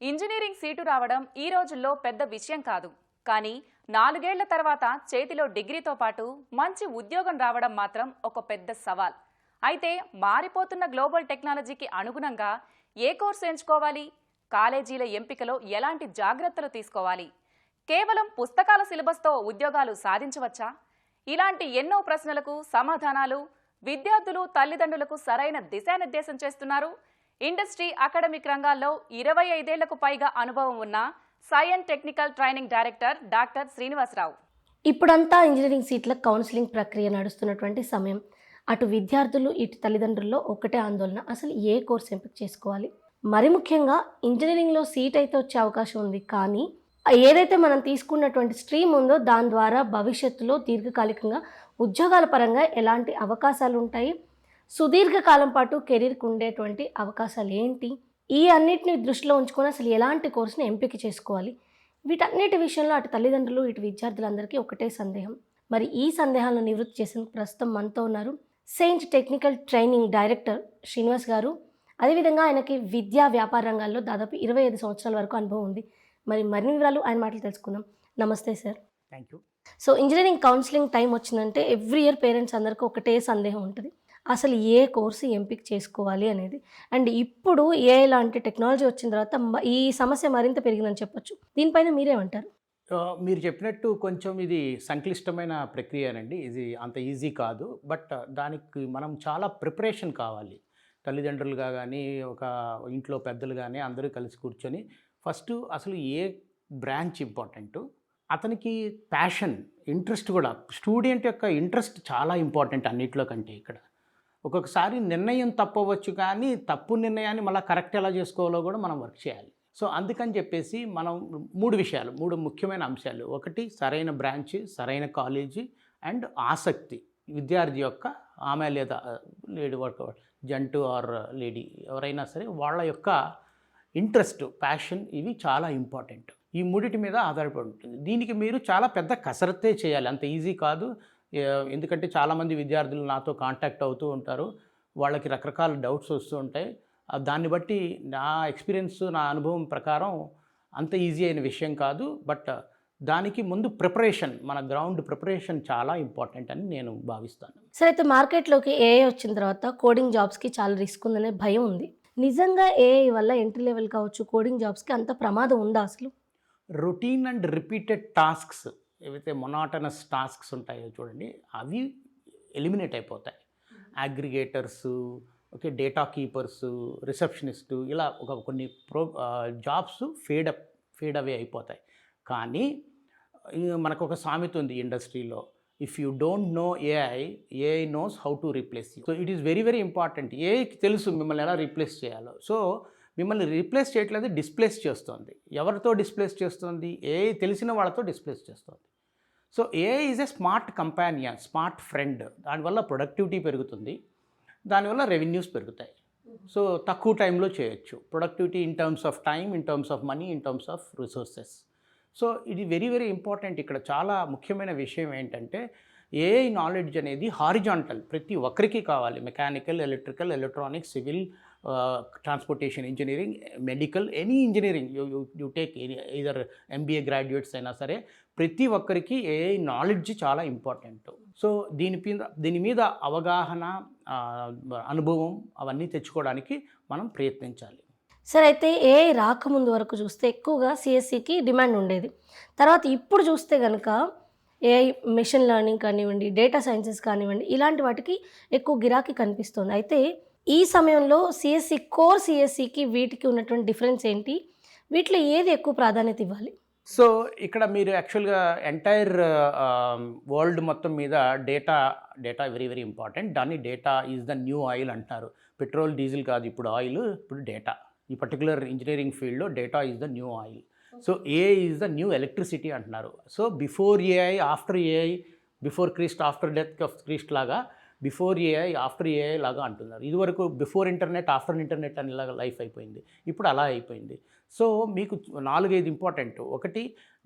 Engineering seat రావడం ఈ రోజుల్లో పెద్ద విషయం కాదు. కానీ 4 ఏళ్ల తర్వాత చేతిలో డిగ్రీతో పాటు మంచి ఉద్యోగం రావడం మాత్రం ఒక పెద్ద సవాల్. అయితే మారిపోతున్న గ్లోబల్ టెక్నాలజీకి అనుగుణంగా ఏ కోర్సు ఎంచుకోవాలి? కాలేజీల ఎంపికలో ఎలాంటి జాగ్రత్తలు తీసుకోవాలి? కేవలం పుస్తకాల సిలబస్తో ఉద్యోగాలు సాధించవచ్చా? ఇలాంటి ఎన్నో ప్రశ్నలకు సమాధానాలు విద్యార్థులు, తల్లిదండ్రులకు సరైన దిశానిర్దేశం చేస్తున్నారు ఇండస్ట్రీ, అకాడమిక్ రంగాల్లో 25 ఏళ్లకు పైగా అనుభవం ఉన్న science technical training director doctor Srinivasarao. ఇప్పుడంతా ఇంజనీరింగ్ సీట్ల కౌన్సిలింగ్ ప్రక్రియ నడుస్తున్నటువంటి సమయం. అటు విద్యార్థులు, ఇటు తల్లిదండ్రుల్లో ఒకటే ఆందోళన, అసలు ఏ కోర్స్ ఎంపిక చేసుకోవాలి? మరి ముఖ్యంగా ఇంజనీరింగ్లో సీట్ అయితే వచ్చే అవకాశం ఉంది, కానీ ఏదైతే మనం తీసుకున్నటువంటి స్ట్రీమ్ ఉందో దాని ద్వారా భవిష్యత్తులో దీర్ఘకాలికంగా ఉద్యోగాల పరంగా ఎలాంటి అవకాశాలు ఉంటాయి, సుదీర్ఘకాలం పాటు కెరీర్కి ఉండేటువంటి అవకాశాలు ఏంటి, ఈ అన్నిటిని దృష్టిలో ఉంచుకొని అసలు ఎలాంటి కోర్సుని ఎంపిక చేసుకోవాలి? వీటన్నిటి విషయంలో అటు తల్లిదండ్రులు, ఇటు విద్యార్థులందరికీ ఒకటే సందేహం. మరి ఈ సందేహాలను నివృత్తి చేసేందుకు ప్రస్తుతం మనతో ఉన్నారు science technical training director Srinivas గారు. అదేవిధంగా ఆయనకి విద్యా వ్యాపార రంగాల్లో దాదాపు 25 సంవత్సరాల వరకు అనుభవం ఉంది. మరి మరిన్ని వివరాలు ఆయన మాటలు తెలుసుకుందాం. నమస్తే sir. Thank you. So engineering counselling time వచ్చిందంటే ఎవ్రీ ఇయర్ పేరెంట్స్ అందరికీ ఒకటే సందేహం ఉంటుంది, అసలు ఏ కోర్సు ఎంపిక చేసుకోవాలి అనేది. అండ్ ఇప్పుడు ఏ లాంటి టెక్నాలజీ వచ్చిన తర్వాత ఈ సమస్య మరింత పెరిగిందని చెప్పొచ్చు. దీనిపైన మీరేమంటారు? మీరు చెప్పినట్టు కొంచెం ఇది సంక్లిష్టమైన ప్రక్రియనండి. ఇది అంత ఈజీ కాదు. బట్ దానికి మనం చాలా ప్రిపరేషన్ కావాలి. తల్లిదండ్రులుగా కానీ, ఒక ఇంట్లో పెద్దలు కానీ అందరూ కలిసి కూర్చొని ఫస్ట్ అసలు ఏ బ్రాంచ్ ఇంపార్టెంటు, అతనికి ప్యాషన్, ఇంట్రెస్ట్ కూడా, స్టూడెంట్ యొక్క ఇంట్రెస్ట్ చాలా ఇంపార్టెంట్ అన్నిట్లో కంటే. ఇక్కడ ఒక్కొక్కసారి నిర్ణయం తప్పవచ్చు, కానీ తప్పు నిర్ణయాన్ని మళ్ళీ కరెక్ట్ ఎలా చేసుకోవాలో కూడా మనం వర్క్ చేయాలి. సో అందుకని చెప్పేసి మనం 3 ముఖ్యమైన అంశాలు. ఒకటి సరైన బ్రాంచ్, సరైన కాలేజీ అండ్ ఆసక్తి. విద్యార్థి యొక్క ఆమె లేదా లేడీ వర్క్ జంటు ఆర్ లేడీ ఎవరైనా సరే వాళ్ళ యొక్క ఇంట్రెస్ట్, ప్యాషన్, ఇవి చాలా ఇంపార్టెంట్. ఈ మూడిటి మీద ఆధారపడి ఉంటుంది. దీనికి మీరు చాలా పెద్ద కసరత్తే చేయాలి, అంత ఈజీ కాదు. ఎందుకంటే చాలామంది విద్యార్థులు నాతో కాంటాక్ట్ అవుతూ ఉంటారు, వాళ్ళకి రకరకాల డౌట్స్ వస్తూ ఉంటాయి. దాన్ని బట్టి నా ఎక్స్పీరియన్స్, నా అనుభవం ప్రకారం అంత ఈజీ అయిన విషయం కాదు. బట్ దానికి ముందు ప్రిపరేషన్, మన గ్రౌండ్ ప్రిపరేషన్ చాలా ఇంపార్టెంట్ అని నేను భావిస్తాను. సరే, అయితే మార్కెట్లోకి ఏఐ వచ్చిన తర్వాత కోడింగ్ జాబ్స్కి చాలా రిస్క్ ఉందనే భయం ఉంది. నిజంగా ఏఐ వల్ల ఎంట్రీ లెవెల్ కావచ్చు కోడింగ్ జాబ్స్కి అంత ప్రమాదం ఉందా అసలు? రొటీన్ అండ్ రిపీటెడ్ టాస్క్స్, ఏవైతే మొనాటనస్ టాస్క్స్ ఉంటాయో చూడండి, అవి ఎలిమినేట్ అయిపోతాయి. అగ్రిగేటర్సు, ఓకే, డేటా కీపర్సు, రిసెప్షనిస్టు, ఇలా కొన్ని జాబ్స్ ఫేడ్ అవే అయిపోతాయి. కానీ మనకు ఒక సామెత ఉంది ఇండస్ట్రీలో, if you don't know AI knows how to replace you. So it is very very important. ఏఐకి తెలుసు మిమ్మల్ని ఎలా రీప్లేస్ చేయాలో. సో మిమ్మల్ని రీప్లేస్ చేయట్లేదు, డిస్ప్లేస్ చేస్తుంది. ఎవరితో డిస్ప్లేస్ చేస్తుంది? ఏఐ తెలిసిన వాళ్ళతో డిస్ప్లేస్ చేస్తుంది. So AI is a smart companion, smart friend. దానివల్ల ప్రొడక్టివిటీ పెరుగుతుంది, దానివల్ల రెవెన్యూస్ పెరుగుతాయి. సో తక్కువ టైంలో చేయొచ్చు. Productivity in terms of time, in terms of money, in terms of resources. So ఇది వెరీ వెరీ ఇంపార్టెంట్. ఇక్కడ చాలా ముఖ్యమైన విషయం ఏంటంటే ఏఐ నాలెడ్జ్ అనేది హారిజాంటల్, ప్రతి ఒక్కరికి కావాలి. Mechanical, electrical, electronics, civil, transportation engineering, medical, any engineering you take, either MBA graduates అయినా సరే, ప్రతి ఒక్కరికి ఏఐ నాలెడ్జ్ చాలా ఇంపార్టెంట్. సో దీని మీద అవగాహన, అనుభవం అవన్నీ తెచ్చుకోవడానికి మనం ప్రయత్నించాలి. సరే, అయితే ఏఐ రాకముందు వరకు చూస్తే ఎక్కువగా సిఎస్సికి డిమాండ్ ఉండేది. తర్వాత ఇప్పుడు చూస్తే కనుక ఏఐ, మెషిన్ లెర్నింగ్ కానివ్వండి, డేటా సైన్సెస్ కానివ్వండి, ఇలాంటి వాటికి ఎక్కువ గిరాకీ కనిపిస్తుంది. అయితే ఈ సమయంలో సిఎస్సి, కోర్ సిఎస్సికి వీటికి ఉన్నటువంటి డిఫరెన్స్ ఏంటి? వీటిలో ఏది ఎక్కువ ప్రాధాన్యత ఇవ్వాలి? సో ఇక్కడ మీరు యాక్చువల్గా ఎంటైర్ వరల్డ్ మొత్తం మీద డేటా వెరీ వెరీ ఇంపార్టెంట్. దాన్ని data is the new oil అంటున్నారు. పెట్రోల్, డీజిల్ కాదు ఇప్పుడు ఆయిల్, ఇప్పుడు డేటా. ఈ పర్టికులర్ ఇంజనీరింగ్ ఫీల్డ్లో data is the new oil. So AI is the new electricity అంటున్నారు. So before AI, after AI, before Christ, after death of Christ లాగా, before AI, after AI లాగా అంటున్నారు. ఇదివరకు బిఫోర్ ఇంటర్నెట్, ఆఫ్టర్ ఇంటర్నెట్ అని ఇలాగ life అయిపోయింది. ఇప్పుడు అలా అయిపోయింది. సో మీకు 4-5 important. 1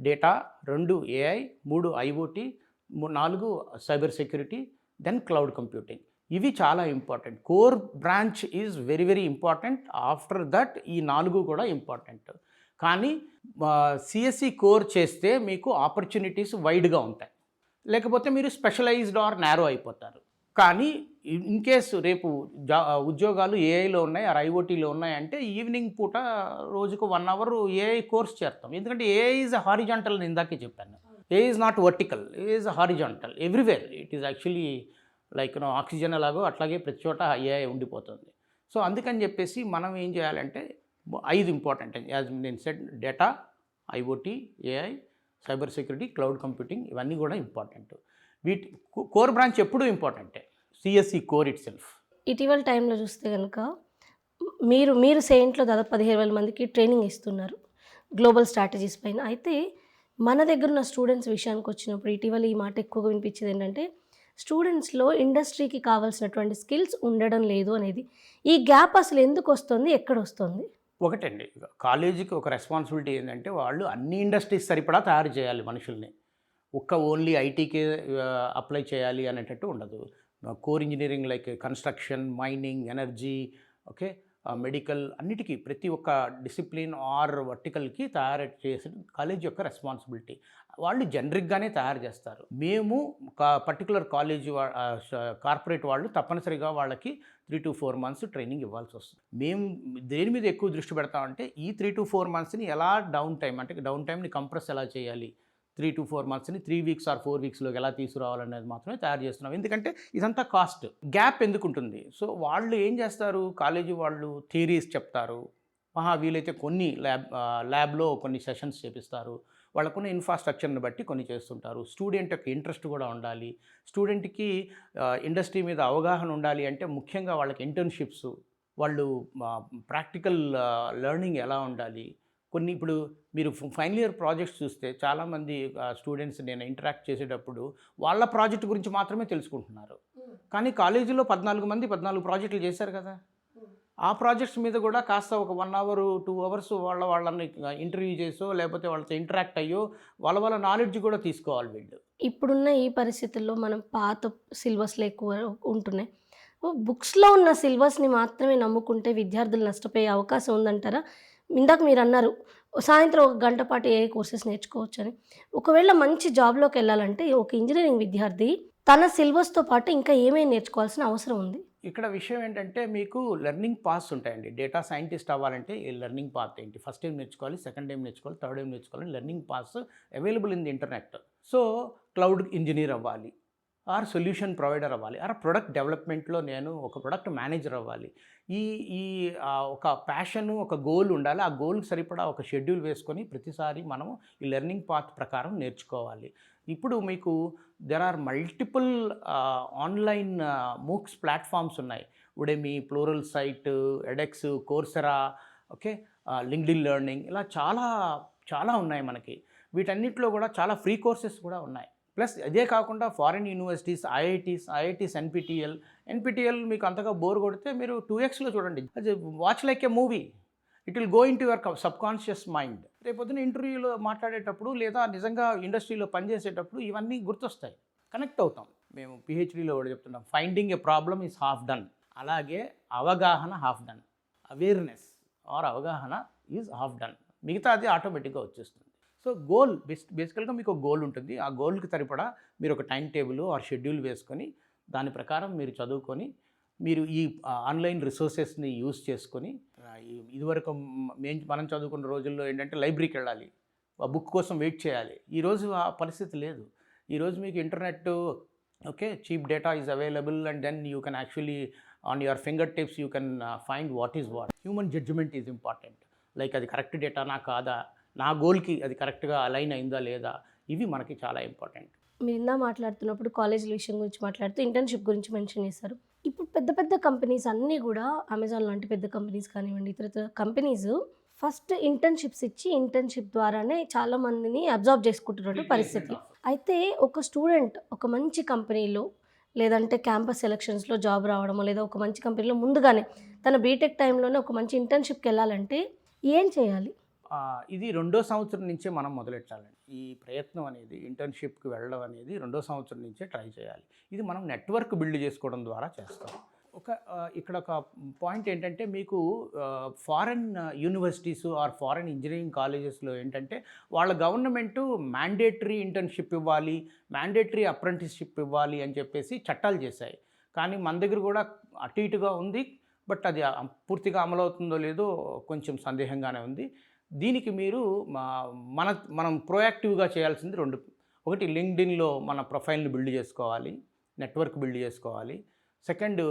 data, 2 AI, 3 IoT, 4 cyber security, then cloud computing. ఇవి చాలా important. Core branch is very very important. After that ఈ 4 కూడా ఇంపార్టెంట్. కానీ సిఎస్సి కోర్ చేస్తే మీకు ఆపర్చునిటీస్ వైడ్గా ఉంటాయి, లేకపోతే మీరు స్పెషలైజ్డ్ ఆర్ నేరో అయిపోతారు. కానీ ఇన్ కేసు రేపు ఉద్యోగాలు ఏఐలో ఉన్నాయి, ఆర్ ఐఓటీలో ఉన్నాయంటే ఈవినింగ్ పూట రోజుకు 1 అవర్ ఏఐ కోర్స్ చేస్తాం. ఎందుకంటే ఏఐ ఈజ్ అ హారిజాంటల్, నేను ఇందాకే చెప్పాను. AI is not vertical, AI is a horizontal everywhere. It is actually like oxygen ఎలాగో అట్లాగే ప్రతి చోట ఏఐ ఉండిపోతుంది. సో అందుకని చెప్పేసి మనం ఏం చేయాలంటే 5 ఇంపార్టెంట్, యాజ్ నేను said, data, IoT, AI, cyber security, cloud computing, ఇవన్నీ కూడా ఇంపార్టెంట్. వీటి కోర్ బ్రాంచ్ ఎప్పుడూ ఇంపార్టెంటే, సిఎస్సి కోర్ ఇట్ సెల్ఫ్. ఇటీవల టైంలో చూస్తే కనుక మీరు సెయింట్లో దాదాపు 17,000 మందికి ట్రైనింగ్ ఇస్తున్నారు గ్లోబల్ స్ట్రాటజీస్ పైన. అయితే మన దగ్గర ఉన్న స్టూడెంట్స్ విషయానికి వచ్చినప్పుడు ఇటీవల ఈ మాట ఎక్కువగా వినిపించేది ఏంటంటే, స్టూడెంట్స్లో ఇండస్ట్రీకి కావాల్సినటువంటి స్కిల్స్ ఉండడం లేదు అనేది. ఈ గ్యాప్ అసలు ఎందుకు వస్తుంది, ఎక్కడ వస్తుంది? ఒకటండి, కాలేజీకి ఒక రెస్పాన్సిబిలిటీ ఏంటంటే వాళ్ళు అన్ని ఇండస్ట్రీస్ సరిపడా తయారు చేయాలి మనుషుల్ని. ఓన్లీ ఐటీకే అప్లై చేయాలి అనేటట్టు ఉండదు. Core engineering like construction, mining, energy, okay, medical, అన్నిటికీ ప్రతి ఒక్క డిసిప్లిన్ ఆర్ వర్టికల్కి తయారు చేసిన కాలేజ్ యొక్క రెస్పాన్సిబిలిటీ. వాళ్ళు జనరిక్గానే తయారు చేస్తారు. మేము పర్టికులర్ కాలేజీ కార్పొరేట్ వాళ్ళు తప్పనిసరిగా వాళ్ళకి 3 to 4 months ట్రైనింగ్ ఇవ్వాల్సి వస్తుంది. మేము దేని మీద ఎక్కువ దృష్టి పెడతామంటే ఈ 3 to 4 monthsని ఎలా డౌన్ టైంని కంప్రెస్ ఎలా చేయాలి, 3 to 4 monthsని 3 weeks or 4 weeksలోకి ఎలా తీసుకురావాలనేది మాత్రమే తయారు చేస్తున్నాం. ఎందుకంటే ఇదంతా కాస్ట్ గ్యాప్ ఎందుకు ఉంటుంది. సో వాళ్ళు ఏం చేస్తారు, కాలేజీ వాళ్ళు థియరీస్ చెప్తారు, వీలైతే కొన్ని ల్యాబ్లో కొన్ని సెషన్స్ చేపిస్తారు, వాళ్ళకున్న ఇన్ఫ్రాస్ట్రక్చర్ని బట్టి కొన్ని చేస్తుంటారు. స్టూడెంట్ యొక్క ఇంట్రెస్ట్ కూడా ఉండాలి, స్టూడెంట్కి ఇండస్ట్రీ మీద అవగాహన ఉండాలి. అంటే ముఖ్యంగా వాళ్ళకి ఇంటర్న్షిప్స్, వాళ్ళు ప్రాక్టికల్ లెర్నింగ్ ఎలా ఉండాలి. కొన్ని ఇప్పుడు మీరు ఫైనల్ ఇయర్ ప్రాజెక్ట్స్ చూస్తే చాలామంది స్టూడెంట్స్ నేను ఇంటరాక్ట్ చేసేటప్పుడు వాళ్ళ ప్రాజెక్ట్ గురించి మాత్రమే తెలుసుకుంటున్నారు. కానీ కాలేజీలో 14 ప్రాజెక్టులు చేశారు కదా, ఆ ప్రాజెక్ట్స్ మీద కూడా కాస్త ఒక 1 hour 2 hours వాళ్ళని ఇంటర్వ్యూ చేసో లేకపోతే వాళ్ళతో ఇంటరాక్ట్ అయ్యో వాళ్ళ నాలెడ్జ్ కూడా తీసుకోవాలి వీళ్ళు. ఇప్పుడున్న ఈ పరిస్థితుల్లో మనం పాత సిలబస్లు ఎక్కువ ఉంటున్నాయి. బుక్స్లో ఉన్న సిలబస్ని మాత్రమే నమ్ముకుంటే విద్యార్థులు నష్టపోయే అవకాశం ఉందంటారా? ఇందాక మీరు అన్నారు సాయంత్రం 1 గంట పాటు ఏ కోర్సెస్ నేర్చుకోవచ్చు అని. ఒకవేళ మంచి జాబ్లోకి వెళ్ళాలంటే ఒక ఇంజనీరింగ్ విద్యార్థి తన సిలబస్తో పాటు ఇంకా ఏమేమి నేర్చుకోవాల్సిన అవసరం ఉంది? ఇక్కడ విషయం ఏంటంటే మీకు లెర్నింగ్ పాత్స్ ఉంటాయండి. డేటా సైంటిస్ట్ అవ్వాలంటే ఈ లెర్నింగ్ పాత్ ఏంటి, ఫస్ట్ టైం నేర్చుకోవాలి, సెకండ్ టైం నేర్చుకోవాలి, థర్డ్ టైం నేర్చుకోవాలి. Learning paths available in the internet. So cloud engineer అవ్వాలి, ఆర్ సొల్యూషన్ ప్రొవైడర్ అవ్వాలి, ఆర్ ప్రొడక్ట్ డెవలప్మెంట్లో నేను ఒక ప్రొడక్ట్ మేనేజర్ అవ్వాలి. ఈ ఒక ప్యాషన్, ఒక గోల్ ఉండాలి. ఆ గోల్కి సరిపడా ఒక షెడ్యూల్ వేసుకొని ప్రతిసారి మనము ఈ లెర్నింగ్ పాత్ ప్రకారం నేర్చుకోవాలి. ఇప్పుడు మీకు there are multiple online MOOCs platforms ఉన్నాయి. Udemy, Pluralsight, edX, Coursera, okay, LinkedIn learning, ఇలా చాలా ఉన్నాయి మనకి. వీటన్నిటిలో కూడా చాలా ఫ్రీ కోర్సెస్ కూడా ఉన్నాయి. ప్లస్ అదే కాకుండా ఫారిన్ యూనివర్సిటీస్, ఐఐటీస్, ఎన్పిటిఎల్ మీకు అంతగా బోర్ కొడితే మీరు 2xలో చూడండి. అది watch like A movie, it will go in to your subconscious mind. రేపొద్దున ఇంటర్వ్యూలో మాట్లాడేటప్పుడు లేదా నిజంగా ఇండస్ట్రీలో పనిచేసేటప్పుడు ఇవన్నీ గుర్తొస్తాయి, కనెక్ట్ అవుతాం. మేము పిహెచ్డీలో కూడా చెప్తున్నాం, finding A problem is half done. అలాగే అవగాహన హాఫ్ డన్, అవేర్నెస్ ఆర్ అవగాహన ఈజ్ హాఫ్ డన్, మిగతా అది ఆటోమేటిక్గా వచ్చేస్తుంది. సో గోల్ బేసికల్గా మీకు ఒక గోల్ ఉంటుంది. ఆ గోల్కి సరిపడా మీరు ఒక టైం టేబుల్ ఆర్ షెడ్యూల్ వేసుకొని దాని ప్రకారం మీరు చదువుకొని మీరు ఈ ఆన్లైన్ రిసోర్సెస్ని యూజ్ చేసుకొని, ఇదివరకు మనం చదువుకున్న రోజుల్లో ఏంటంటే లైబ్రరీకి వెళ్ళాలి, ఆ బుక్ కోసం వెయిట్ చేయాలి. ఈరోజు ఆ పరిస్థితి లేదు. ఈరోజు మీకు internet, okay, cheap data is available and then you can actually on your finger tips you can find what is what. Human judgement is important. Like అది కరెక్ట్ డేటానా కాదా, నా గోల్కి అది కరెక్ట్గా అలైన్ అయిందా లేదా, ఇవి మనకి చాలా ఇంపార్టెంట్. మీరు ఇందా మాట్లాడుతున్నప్పుడు కాలేజీల విషయం గురించి మాట్లాడుతూ ఇంటర్న్షిప్ గురించి మెన్షన్ చేశారు. ఇప్పుడు పెద్ద కంపెనీస్ అన్నీ కూడా అమెజాన్ లాంటి పెద్ద కంపెనీస్ కానివ్వండి, ఇతర కంపెనీస్ ఫస్ట్ ఇంటర్న్షిప్స్ ఇచ్చి ఇంటర్న్షిప్ ద్వారానే చాలామందిని అబ్జర్వ్ చేసుకుంటున్నట్టు పరిస్థితి. అయితే ఒక స్టూడెంట్ ఒక మంచి కంపెనీలో లేదంటే క్యాంపస్ సెలక్షన్స్లో జాబ్ రావడమో లేదా ఒక మంచి కంపెనీలో ముందుగానే తన బీటెక్ టైంలోనే ఒక మంచి ఇంటర్న్షిప్కి వెళ్ళాలంటే ఏం చేయాలి? ఇది 2వ సంవత్సరం నుంచే మనం మొదలెట్టాలండి. ఈ ప్రయత్నం అనేది, ఇంటర్న్షిప్కి వెళ్ళడం అనేది 2వ సంవత్సరం నుంచే ట్రై చేయాలి. ఇది మనం నెట్వర్క్ బిల్డ్ చేసుకోవడం ద్వారా చేస్తాం. ఇక్కడ ఒక పాయింట్ ఏంటంటే మీకు foreign universities or foreign engineering కాలేజెస్లో ఏంటంటే వాళ్ళ గవర్నమెంటు మ్యాండేటరీ ఇంటర్న్షిప్ ఇవ్వాలి, మ్యాండేటరీ అప్రెంటిస్షిప్ ఇవ్వాలి అని చెప్పేసి చట్టాలు చేశాయి. కానీ మన దగ్గర కూడా అటు ఇటుగా ఉంది. బట్ అది పూర్తిగా అమలవుతుందో లేదో కొంచెం సందేహంగానే ఉంది. దీనికి మీరు మనం ప్రోయాక్టివ్గా చేయాల్సింది రెండు. ఒకటి, లింక్డ్ఇన్లో మన ప్రొఫైల్ని బిల్డ్ చేసుకోవాలి, నెట్వర్క్ బిల్డ్ చేసుకోవాలి. సెకండ్,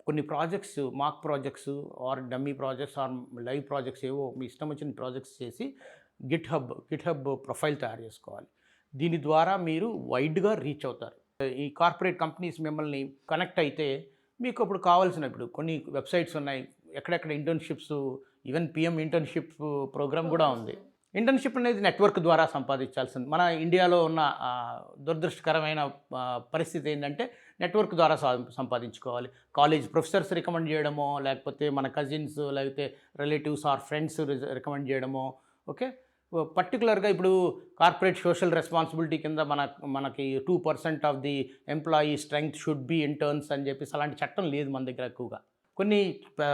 కొన్ని projects, mock projects or dummy projects or live projects ఏవో మీ ఇష్టం వచ్చిన ప్రాజెక్ట్స్ చేసి గిట్ హబ్ ప్రొఫైల్ తయారు చేసుకోవాలి. దీని ద్వారా మీరు వైడ్గా రీచ్ అవుతారు. ఈ కార్పొరేట్ కంపెనీస్ మిమ్మల్ని కనెక్ట్ అయితే మీకు అప్పుడు కావాల్సిన, ఇప్పుడు కొన్ని వెబ్సైట్స్ ఉన్నాయి ఎక్కడెక్కడ internships, even PM internship programme కూడా ఉంది. ఇంటర్న్షిప్ అనేది నెట్వర్క్ ద్వారా సంపాదించాల్సింది. మన ఇండియాలో ఉన్న దురదృష్టకరమైన పరిస్థితి ఏంటంటే నెట్వర్క్ ద్వారా సంపాదించుకోవాలి. కాలేజ్ ప్రొఫెసర్స్ రికమెండ్ చేయడమో, లేకపోతే మన కజిన్స్, లేకపోతే రిలేటివ్స్ ఆర్ ఫ్రెండ్స్ రికమెండ్ చేయడమో. ఓకే, పర్టికులర్గా ఇప్పుడు కార్పొరేట్ సోషల్ రెస్పాన్సిబిలిటీ కింద మనకి 2% of the employee strength should be interns అని చెప్పేసి అలాంటి చట్టం లేదు మన దగ్గర ఎక్కువగా. కొన్ని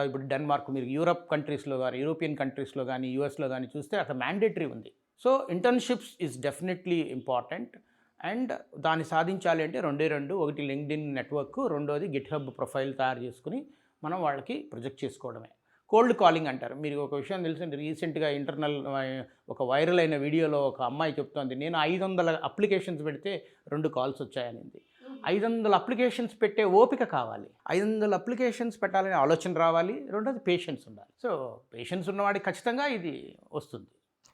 ఇప్పుడు డెన్మార్క్, మీరు యూరప్ కంట్రీస్లో కానీ, యూరోపియన్ కంట్రీస్లో కానీ, యూఎస్లో కానీ చూస్తే అక్కడ మ్యాండేటరీ ఉంది. So internships is definitely important. And దాన్ని సాధించాలి అంటే రెండు, ఒకటి లింక్డ్ఇన్ నెట్వర్క్, రెండోది గిట్ హబ్ ప్రొఫైల్ తయారు చేసుకుని మనం వాళ్ళకి ప్రొజెక్ట్ చేసుకోవడమే. కోల్డ్ కాలింగ్ అంటారు. మీరు ఒక విషయం తెలిసింది, రీసెంట్గా ఒక వైరల్ అయిన వీడియోలో ఒక అమ్మాయి చెప్తోంది, నేను 500 అప్లికేషన్స్ పెడితే 2 కాల్స్ వచ్చాయనింది. 500 అప్లికేషన్స్ పెట్టే ఓపిక కావాలి. 500 అప్లికేషన్స్ పెట్టాలనే ఆలోచన రావాలి. రెండోది పేషెన్స్ ఉండాలి. సో పేషెన్స్ ఉన్నవాడికి ఖచ్చితంగా ఇది వస్తుంది.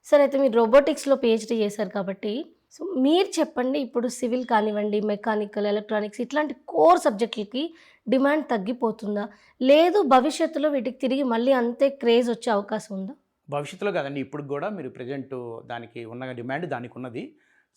సార్, అయితే మీరు రోబోటిక్స్లో పిహెచ్డీ చేశారు కాబట్టి, సో మీరు చెప్పండి, ఇప్పుడు సివిల్ కానివ్వండి, మెకానికల్, ఎలక్ట్రానిక్స్ ఇట్లాంటి కోర్ సబ్జెక్టులకి డిమాండ్ తగ్గిపోతుందా, లేదు భవిష్యత్తులో వీటికి తిరిగి మళ్ళీ అంతే క్రేజ్ వచ్చే అవకాశం ఉందా? భవిష్యత్తులో కదండి, ఇప్పుడు కూడా మీరు ప్రజెంట్ దానికి ఉన్న డిమాండ్ దానికి ఉన్నది.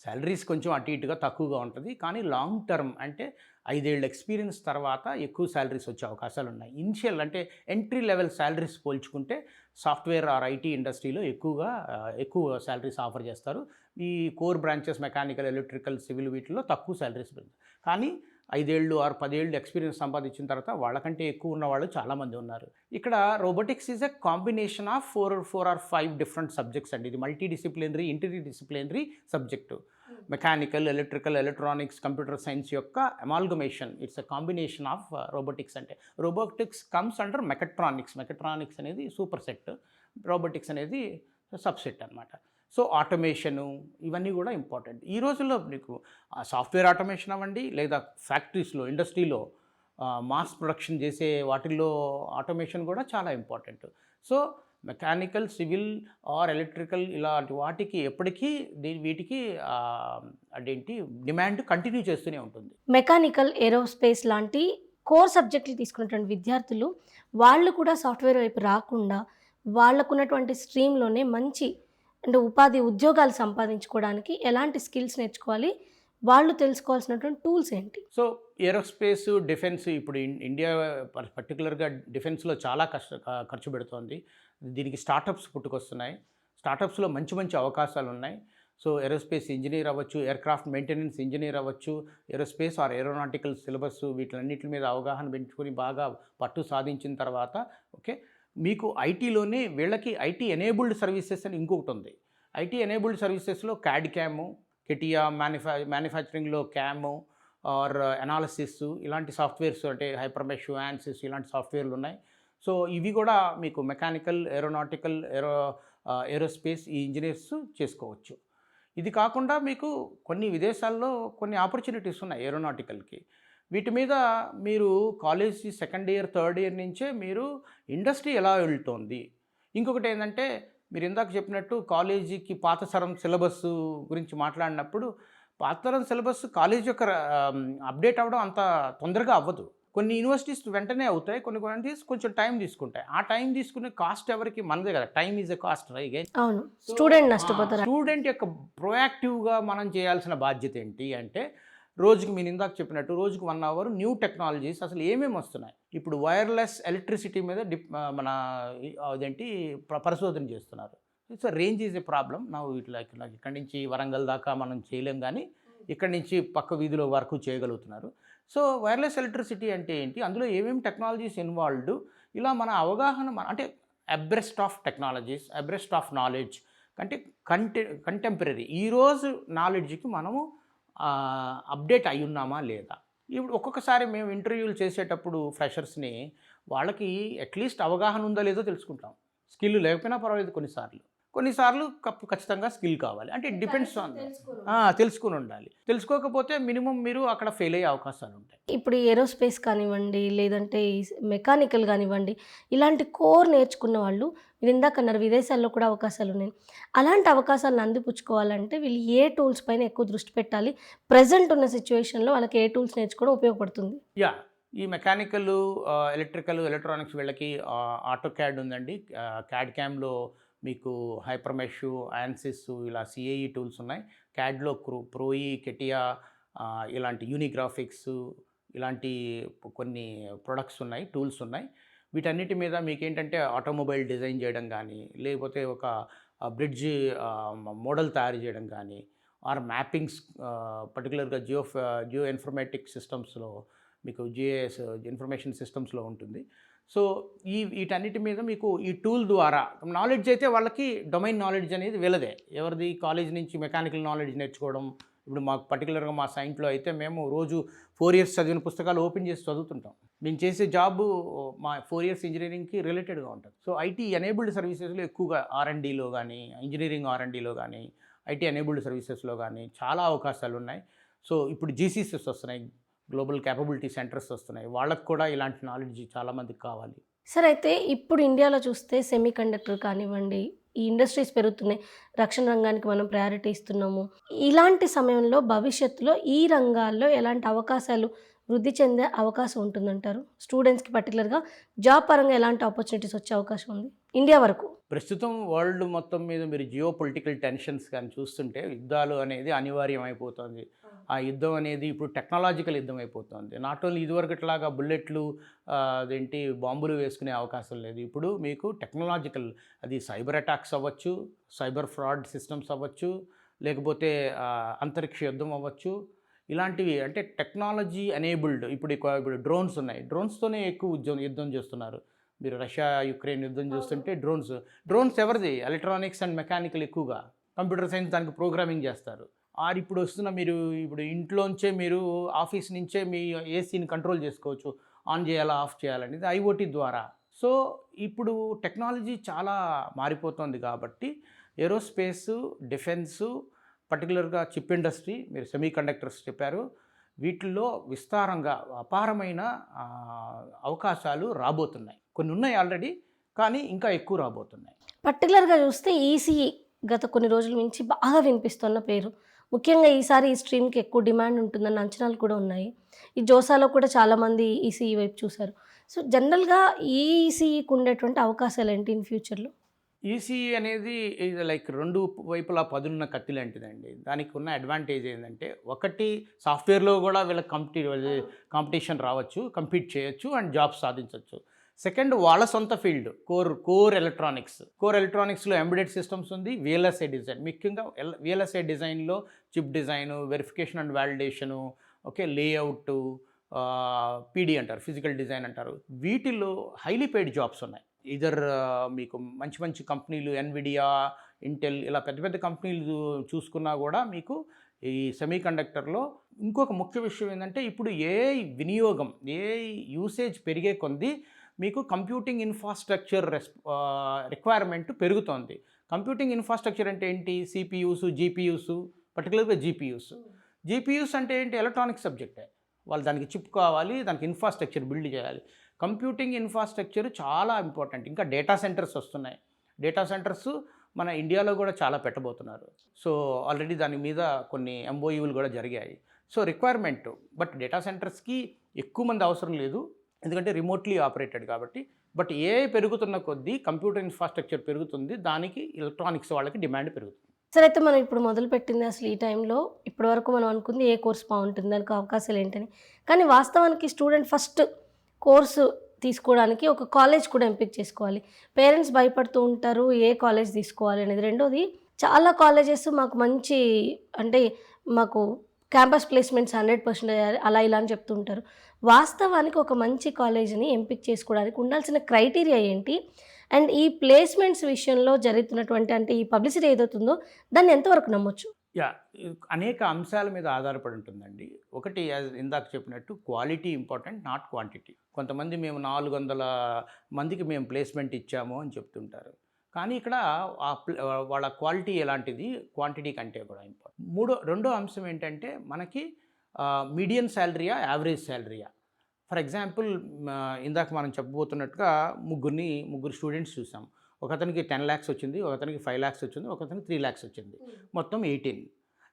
శాలరీస్ కొంచెం అటు ఇటుగా తక్కువగా ఉంటుంది, కానీ లాంగ్ టర్మ్ అంటే 5 ఏళ్ళ ఎక్స్పీరియన్స్ తర్వాత ఎక్కువ శాలరీస్ వచ్చే అవకాశాలు ఉన్నాయి. ఇనిషియల్ అంటే ఎంట్రీ లెవెల్ శాలరీస్ పోల్చుకుంటే సాఫ్ట్వేర్ ఆర్ ఐటీ ఇండస్ట్రీలో ఎక్కువ శాలరీస్ ఆఫర్ చేస్తారు. ఈ core branches mechanical, electrical, civil వీటిలో తక్కువ శాలరీస్ పెడతారు. కానీ 5 ఏళ్ళు ఆర్ 10 ఏళ్ళు ఎక్స్పీరియన్స్ సంపాదించిన తర్వాత వాళ్ళకంటే ఎక్కువ ఉన్న వాళ్ళు చాలామంది ఉన్నారు. ఇక్కడ robotics is a combination of 4 or 5 different subjects అండి. ఇది multidisciplinary, interdisciplinary subject. Mechanical, electrical, electronics, computer science యొక్క amalgamation. It's a combination of robotics. అంటే robotics comes under mechatronics. Mechatronics అనేది సూపర్ సెట్, రోబోటిక్స్ అనేది subset అనమాట. So automation ఇవన్నీ కూడా important. ఈ రోజుల్లో మీకు సాఫ్ట్వేర్ ఆటోమేషన్ అవ్వండి, లేదా ఫ్యాక్టరీస్లో, ఇండస్ట్రీలో మాస్ ప్రొడక్షన్ చేసే వాటిల్లో ఆటోమేషన్ కూడా చాలా important. So mechanical, civil or electrical ఇలాంటి వాటికి ఎప్పటికీ వీటికి అదేంటి డిమాండ్ కంటిన్యూ చేస్తూనే ఉంటుంది. మెకానికల్, ఏరోస్పేస్ లాంటి కోర్ సబ్జెక్టులు తీసుకున్నటువంటి విద్యార్థులు వాళ్ళు కూడా సాఫ్ట్వేర్ వైపు రాకుండా వాళ్ళకున్నటువంటి స్ట్రీమ్లోనే మంచి అంటే ఉద్యోగాలు సంపాదించుకోవడానికి ఎలాంటి స్కిల్స్ నేర్చుకోవాలి, వాళ్ళు తెలుసుకోవాల్సినటువంటి టూల్స్ ఏంటి? సో ఏరోస్పేస్, డిఫెన్స్, ఇప్పుడు ఇండియా పర్టికులర్గా డిఫెన్స్లో చాలా ఖర్చు పెడుతోంది. దీనికి స్టార్టప్స్ పుట్టుకొస్తున్నాయి. స్టార్టప్స్లో మంచి మంచి అవకాశాలు ఉన్నాయి. సో ఏరోస్పేస్ ఇంజనీర్ అవ్వచ్చు, ఎయిర్క్రాఫ్ట్ మెయింటెనెన్స్ ఇంజనీర్ అవ్వచ్చు, ఏరోస్పేస్ ఆర్ ఏరోనాటికల్ సిలబస్ వీటిలన్నిటి మీద అవగాహన పెంచుకొని బాగా పట్టు సాధించిన తర్వాత ఓకే, మీకు ఐటీలోనే వీళ్ళకి ఐటీ ఎనేబుల్డ్ సర్వీసెస్ అని ఇంకొకటి ఉంది. ఐటీ ఎనేబుల్డ్ సర్వీసెస్లో క్యాడ్ క్యాము, కెటియా, మ్యానుఫ్యాక్చరింగ్లో క్యాము ఆర్ అనాలిసిస్ ఇలాంటి సాఫ్ట్వేర్స్, అంటే హైపర్మెష్, యాన్సిస్ ఇలాంటి సాఫ్ట్వేర్లు ఉన్నాయి. సో ఇవి కూడా మీకు మెకానికల్, ఏరోనాటికల్, ఏరోస్పేస్ ఈ ఇంజనీర్స్ చేసుకోవచ్చు. ఇది కాకుండా మీకు కొన్ని విదేశాల్లో కొన్ని ఆపర్చునిటీస్ ఉన్నాయి ఏరోనాటికల్కి. వీటి మీద మీరు college second year, third year నుంచే మీరు ఇండస్ట్రీ ఎలా వెళ్తోంది. ఇంకొకటి ఏంటంటే, మీరు ఇందాక చెప్పినట్టు కాలేజీకి పాత తరం సిలబస్ గురించి మాట్లాడినప్పుడు, పాత తరం సిలబస్ కాలేజీ యొక్క అప్డేట్ అవ్వడం అంత తొందరగా అవ్వదు. కొన్ని యూనివర్సిటీస్ వెంటనే అవుతాయి, కొన్ని యూనివర్సిటీస్ కొంచెం టైం తీసుకుంటాయి. ఆ టైం తీసుకునే కాస్ట్ ఎవరికి? మనదే కదా. Time is a cost, right? అవును, స్టూడెంట్ నష్టపోతారు. స్టూడెంట్ యొక్క ప్రొయాక్టివ్గా మనం చేయాల్సిన బాధ్యత ఏంటి అంటే, రోజుకి మీరు ఇందాక చెప్పినట్టు రోజుకి 1 అవర్ న్యూ టెక్నాలజీస్ అసలు ఏమేమి వస్తున్నాయి. ఇప్పుడు వైర్లెస్ ఎలక్ట్రిసిటీ మీద మన అదేంటి పరిశోధన చేస్తున్నారు. It's range is a problem. ఇట్లా ఇక్కడి నుంచి వరంగల్ దాకా మనం చేయలేం, కానీ ఇక్కడి నుంచి పక్క వీధిలో వరకు చేయగలుగుతున్నారు. సో వైర్లెస్ ఎలక్ట్రిసిటీ అంటే ఏంటి, అందులో ఏమేమి టెక్నాలజీస్ ఇన్వాల్వ్డ్, ఇలా మన అవగాహన అంటే abreast of technologies, abreast of knowledge అంటే కంటెంపరీ ఈరోజు నాలెడ్జ్కి మనము అప్డేట్ అయి ఉన్నామా లేదా. ఇప్పుడు ఒక్కొక్కసారి మేము ఇంటర్వ్యూలు చేసేటప్పుడు ఫ్రెషర్స్ని వాళ్ళకి అట్లీస్ట్ అవగాహన ఉందో లేదో తెలుసుకుంటాం. స్కిల్ లేకపోయినా పర్వాలేదు, కొన్నిసార్లు ఖచ్చితంగా స్కిల్ కావాలి. అంటే ఇట్ డిపెండ్స్ ఆన్ తెలుసుకుని ఉండాలి. తెలుసుకోకపోతే మినిమం మీరు అక్కడ ఫెయిల్ అయ్యే అవకాశాలు ఉంటాయి. ఇప్పుడు ఏరోస్పేస్ కానివ్వండి, లేదంటే మెకానికల్ కానివ్వండి, ఇలాంటి కోర్ నేర్చుకున్న వాళ్ళు మీరు ఇందాక అన్నారు విదేశాల్లో కూడా అవకాశాలు ఉన్నాయి. అలాంటి అవకాశాలను అందిపుచ్చుకోవాలంటే వీళ్ళు ఏ టూల్స్ పైన ఎక్కువ దృష్టి పెట్టాలి? ప్రజెంట్ ఉన్న సిచ్యువేషన్లో వాళ్ళకి ఏ టూల్స్ నేర్చుకోవడం ఉపయోగపడుతుంది? ఈ మెకానికల్, ఎలక్ట్రికల్, ఎలక్ట్రానిక్స్ వీళ్ళకి ఆటో క్యాడ్ ఉందండి. క్యాడ్ క్యామ్లో మీకు హైపర్మెష్, యాన్సిస్ ఇలా సిఏఈ టూల్స్ ఉన్నాయి. క్యాడ్లో ప్రోయి, కెటియా ఇలాంటి యూనిగ్రాఫిక్స్ ఇలాంటి కొన్ని ప్రొడక్ట్స్ ఉన్నాయి, టూల్స్ ఉన్నాయి. వీటన్నిటి మీద మీకేంటంటే ఆటోమొబైల్ డిజైన్ చేయడం కానీ, లేకపోతే ఒక బ్రిడ్జ్ మోడల్ తయారు చేయడం కానీ, ఆర్ మ్యాపింగ్స్ పర్టికులర్గా జియో ఇన్ఫర్మేటిక్ సిస్టమ్స్లో మీకు జిఎస్ ఇన్ఫర్మేషన్ సిస్టమ్స్లో ఉంటుంది. సో వీటన్నిటి మీద మీకు ఈ టూల్ ద్వారా నాలెడ్జ్ అయితే వాళ్ళకి డొమైన్ నాలెడ్జ్ అనేది వీళ్ళదే. ఎవరిది కాలేజ్ నుంచి మెకానికల్ నాలెడ్జ్ నేర్చుకోవడం. ఇప్పుడు మాకు పర్టికులర్గా మా సైంట్లో అయితే మేము రోజు 4 years చదివిన పుస్తకాలు ఓపెన్ చేసి చదువుతుంటాం. మేము చేసే జాబు మా 4 years ఇంజనీరింగ్కి రిలేటెడ్గా ఉంటుంది. సో ఐటీ ఎనేబుల్డ్ సర్వీసెస్లో ఎక్కువగా R&Dలో కానీ, ఇంజనీరింగ్ R&Dలో కానీ, ఐటీ ఎనేబుల్డ్ సర్వీసెస్లో కానీ చాలా అవకాశాలు ఉన్నాయి. సో ఇప్పుడు GCCs వస్తున్నాయి, గ్లోబల్ క్యాపబిలిటీ సెంటర్స్ వస్తున్నాయి. వాళ్ళకు కూడా ఇలాంటి నాలెడ్జ్ చాలామందికి కావాలి. సార్, అయితే ఇప్పుడు ఇండియాలో చూస్తే సెమీ కండక్టర్ కానివ్వండి, ఈ ఇండస్ట్రీస్ పెరుగుతున్నాయి, రక్షణ రంగానికి మనం ప్రయారిటీ ఇస్తున్నాము. ఇలాంటి సమయంలో భవిష్యత్తులో ఈ రంగాల్లో ఎలాంటి అవకాశాలు వృద్ధి చెందే అవకాశం ఉంటుందంటారు? స్టూడెంట్స్కి పర్టికులర్గా జాబ్ పరంగా ఎలాంటి ఆపర్చునిటీస్ వచ్చే అవకాశం ఉంది ఇండియా వరకు? ప్రస్తుతం వరల్డ్ మొత్తం మీద మీరు జియో పొలిటికల్ టెన్షన్స్ కానీ చూస్తుంటే యుద్ధాలు అనేది అనివార్యం అయిపోతుంది. ఆ యుద్ధం అనేది ఇప్పుడు టెక్నాలజికల్ యుద్ధం అయిపోతుంది. నాట్ ఓన్లీ ఇదివరకట్లాగా బుల్లెట్లు అదేంటి బాంబులు వేసుకునే అవకాశం లేదు. ఇప్పుడు మీకు టెక్నాలజికల్, అది సైబర్ అటాక్స్ అవ్వచ్చు, సైబర్ ఫ్రాడ్ సిస్టమ్స్ అవ్వచ్చు, లేకపోతే అంతరిక్ష యుద్ధం అవ్వచ్చు. ఇలాంటివి అంటే టెక్నాలజీ ఎనేబుల్డ్. ఇప్పుడు డ్రోన్స్ ఉన్నాయి, డ్రోన్స్తోనే ఎక్కువ యుద్ధం చేస్తున్నారు. మీరు రష్యా యుక్రెయిన్ యుద్ధం చూస్తుంటే డ్రోన్స్ ఎవరిది? ఎలక్ట్రానిక్స్ అండ్ మెకానికల్, ఎక్కువగా కంప్యూటర్ సైన్స్ దానికి ప్రోగ్రామింగ్ చేస్తారు. ఇప్పుడు వస్తున్న ఇప్పుడు ఇంట్లోంచే మీరు ఆఫీస్ నుంచే మీ ఏసీని కంట్రోల్ చేసుకోవచ్చు, ఆన్ చేయాలా ఆఫ్ చేయాలనేది IoT ద్వారా. సో ఇప్పుడు టెక్నాలజీ చాలా మారిపోతుంది కాబట్టి ఏరోస్పేసు, డిఫెన్సు, పర్టికులర్గా చిప్ ఇండస్ట్రీ, మీరు సెమీ కండక్టర్స్ చెప్పారు, వీటిల్లో విస్తారంగా అపారమైన అవకాశాలు రాబోతున్నాయి. కొన్ని ఉన్నాయి ఆల్రెడీ, కానీ ఇంకా ఎక్కువ రాబోతున్నాయి. పర్టికులర్గా చూస్తే ఈసీఈ గత కొన్ని రోజుల నుంచి బాగా వినిపిస్తున్న పేరు. ముఖ్యంగా ఈసారి ఈ స్ట్రీమ్కి ఎక్కువ డిమాండ్ ఉంటుందన్న అంచనాలు కూడా ఉన్నాయి. ఈ జోసాలో కూడా చాలామంది ఈసీఈ వైపు చూశారు. సో జనరల్గా ఈ ఈసీఈకి ఉండేటువంటి అవకాశాలు ఏంటి ఇన్ ఫ్యూచర్లో? ఈసీఈ అనేది ఇది లైక్ 2 వైపులా పదున్న కత్తి లాంటిదండి. దానికి ఉన్న అడ్వాంటేజ్ ఏంటంటే, ఒకటి సాఫ్ట్వేర్లో కూడా వీళ్ళకి కాంపిటీషన్ రావచ్చు, కంపీట్ చేయొచ్చు అండ్ జాబ్స్ సాధించవచ్చు. సెకండ్, వాళ్ళ సొంత ఫీల్డ్ కోర్ ఎలక్ట్రానిక్స్లో ఎంబెడెడ్ సిస్టమ్స్ ఉంది, VLSI డిజైన్. ముఖ్యంగా VLSI డిజైన్లో chip design, verification and వ్యాలిడేషను, layout, PD అంటారు, ఫిజికల్ డిజైన్ అంటారు. వీటిల్లో హైలీ పెయిడ్ జాబ్స్ ఉన్నాయి. ఇదర్ మీకు మంచి మంచి కంపెనీలు, ఎన్విడియా, ఇంటెల్, ఇలా పెద్ద పెద్ద కంపెనీలు చూసుకున్నా కూడా మీకు ఈ సెమీ కండక్టర్లో ఇంకొక ముఖ్య విషయం ఏంటంటే, ఇప్పుడు వినియోగం, యూసేజ్ పెరిగే కొద్దీ మీకు కంప్యూటింగ్ ఇన్ఫ్రాస్ట్రక్చర్ రిక్వైర్మెంట్ పెరుగుతోంది. కంప్యూటింగ్ ఇన్ఫ్రాస్ట్రక్చర్ అంటే ఏంటి? CPUs, GPUs, పర్టికులర్గా GPUs అంటే ఏంటి? ఎలక్ట్రానిక్ సబ్జెక్టే. వాళ్ళు దానికి చిప్ కావాలి, దానికి ఇన్ఫ్రాస్ట్రక్చర్ బిల్డ్ చేయాలి. కంప్యూటింగ్ ఇన్ఫ్రాస్ట్రక్చర్ చాలా ఇంపార్టెంట్. ఇంకా డేటా సెంటర్స్ వస్తున్నాయి. డేటా సెంటర్స్ మన ఇండియాలో కూడా చాలా పెట్టబోతున్నారు. సో ఆల్రెడీ దాని మీద కొన్ని MOUలు కూడా జరిగాయి. సో రిక్వైర్మెంట్, బట్ డేటా సెంటర్స్కి ఎక్కువ మంది అవసరం లేదు, ఎందుకంటే రిమోట్లీ ఆపరేటెడ్ కాబట్టి. బట్ పెరుగుతున్న కొద్దీ కంప్యూటర్ ఇన్ఫ్రాస్ట్రక్చర్ పెరుగుతుంది, దానికి ఎలక్ట్రానిక్స్ వాళ్ళకి డిమాండ్ పెరుగుతుంది. సరే, అయితే మనం ఇప్పుడు మొదలుపెట్టింది అసలు ఈ టైంలో ఇప్పటివరకు మనం అనుకుంది ఏ కోర్స్ బాగుంటుంది, దానికి అవకాశాలు ఏంటని. కానీ వాస్తవానికి స్టూడెంట్ ఫస్ట్ కోర్సు తీసుకోవడానికి ఒక కాలేజ్ కూడా ఎంపిక చేసుకోవాలి. పేరెంట్స్ భయపడుతూ ఉంటారు ఏ కాలేజ్ తీసుకోవాలి అనేది. రెండోది, చాలా కాలేజెస్ మాకు మంచి అంటే మాకు క్యాంపస్ ప్లేస్మెంట్స్ 100% అలా ఇలా అని చెప్తుంటారు. వాస్తవానికి ఒక మంచి కాలేజీని ఎంపిక చేసుకోవడానికి ఉండాల్సిన క్రైటీరియా ఏంటి? అండ్ ఈ ప్లేస్మెంట్స్ విషయంలో జరుగుతున్నటువంటి అంటే ఈ పబ్లిసిటీ ఏదైతుందో దాన్ని ఎంతవరకు నమ్మొచ్చు? అనేక అంశాల మీద ఆధారపడి ఉంటుందండి. ఒకటి ఇందాక చెప్పినట్టు క్వాలిటీ ఇంపార్టెంట్, నాట్ క్వాంటిటీ. కొంతమంది మేము 400 మందికి మేము ప్లేస్మెంట్ ఇచ్చాము అని చెప్తుంటారు. కానీ ఇక్కడ వాళ్ళ క్వాలిటీ ఎలాంటిది, క్వాంటిటీ కంటే కూడా ఇంపార్టెంట్. రెండో అంశం ఏంటంటే మనకి మీడియన్ శాలరీయా, యావరేజ్ శాలరీయా. ఫర్ ఎగ్జాంపుల్ ఇందాక మనం చెప్పబోతున్నట్టుగా ముగ్గురు స్టూడెంట్స్ చూసాం. ఒకతనికి 10 lakhs వచ్చింది, ఒకతనికి 5 lakhs వచ్చింది, ఒకతనికి 3 lakhs వచ్చింది, మొత్తం 18.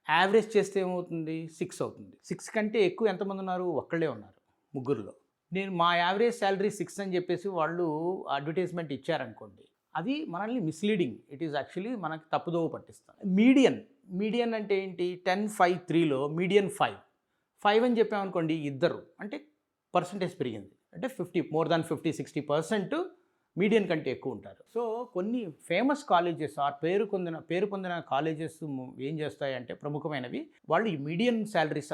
యావరేజ్ చేస్తే ఏమవుతుంది? 6 అవుతుంది. 6 కంటే ఎక్కువ ఎంతమంది ఉన్నారు? ఒక్కళ్ళే ఉన్నారు ముగ్గురులో. మా యావరేజ్ శాలరీ 6 అని చెప్పేసి వాళ్ళు అడ్వర్టైజ్మెంట్ ఇచ్చారనుకోండి, అది మనల్ని మిస్లీడింగ్. ఇట్ ఈస్ యాక్చువల్లీ మనకి తప్పుదోవ పట్టిస్తాం. మీడియన్ అంటే ఏంటి? 10, 5, 3లో మీడియన్ 5 అని చెప్పామనుకోండి, ఇద్దరు అంటే పర్సంటేజ్ పెరిగింది. అంటే more than 50-60% మీడియన్ కంటే ఎక్కువ ఉంటారు. సో కొన్ని ఫేమస్ కాలేజెస్ పేరు పొందిన కాలేజెస్ ఏం చేస్తాయంటే ప్రముఖమైనవి, వాళ్ళు ఈ మీడియన్ శాలరీస్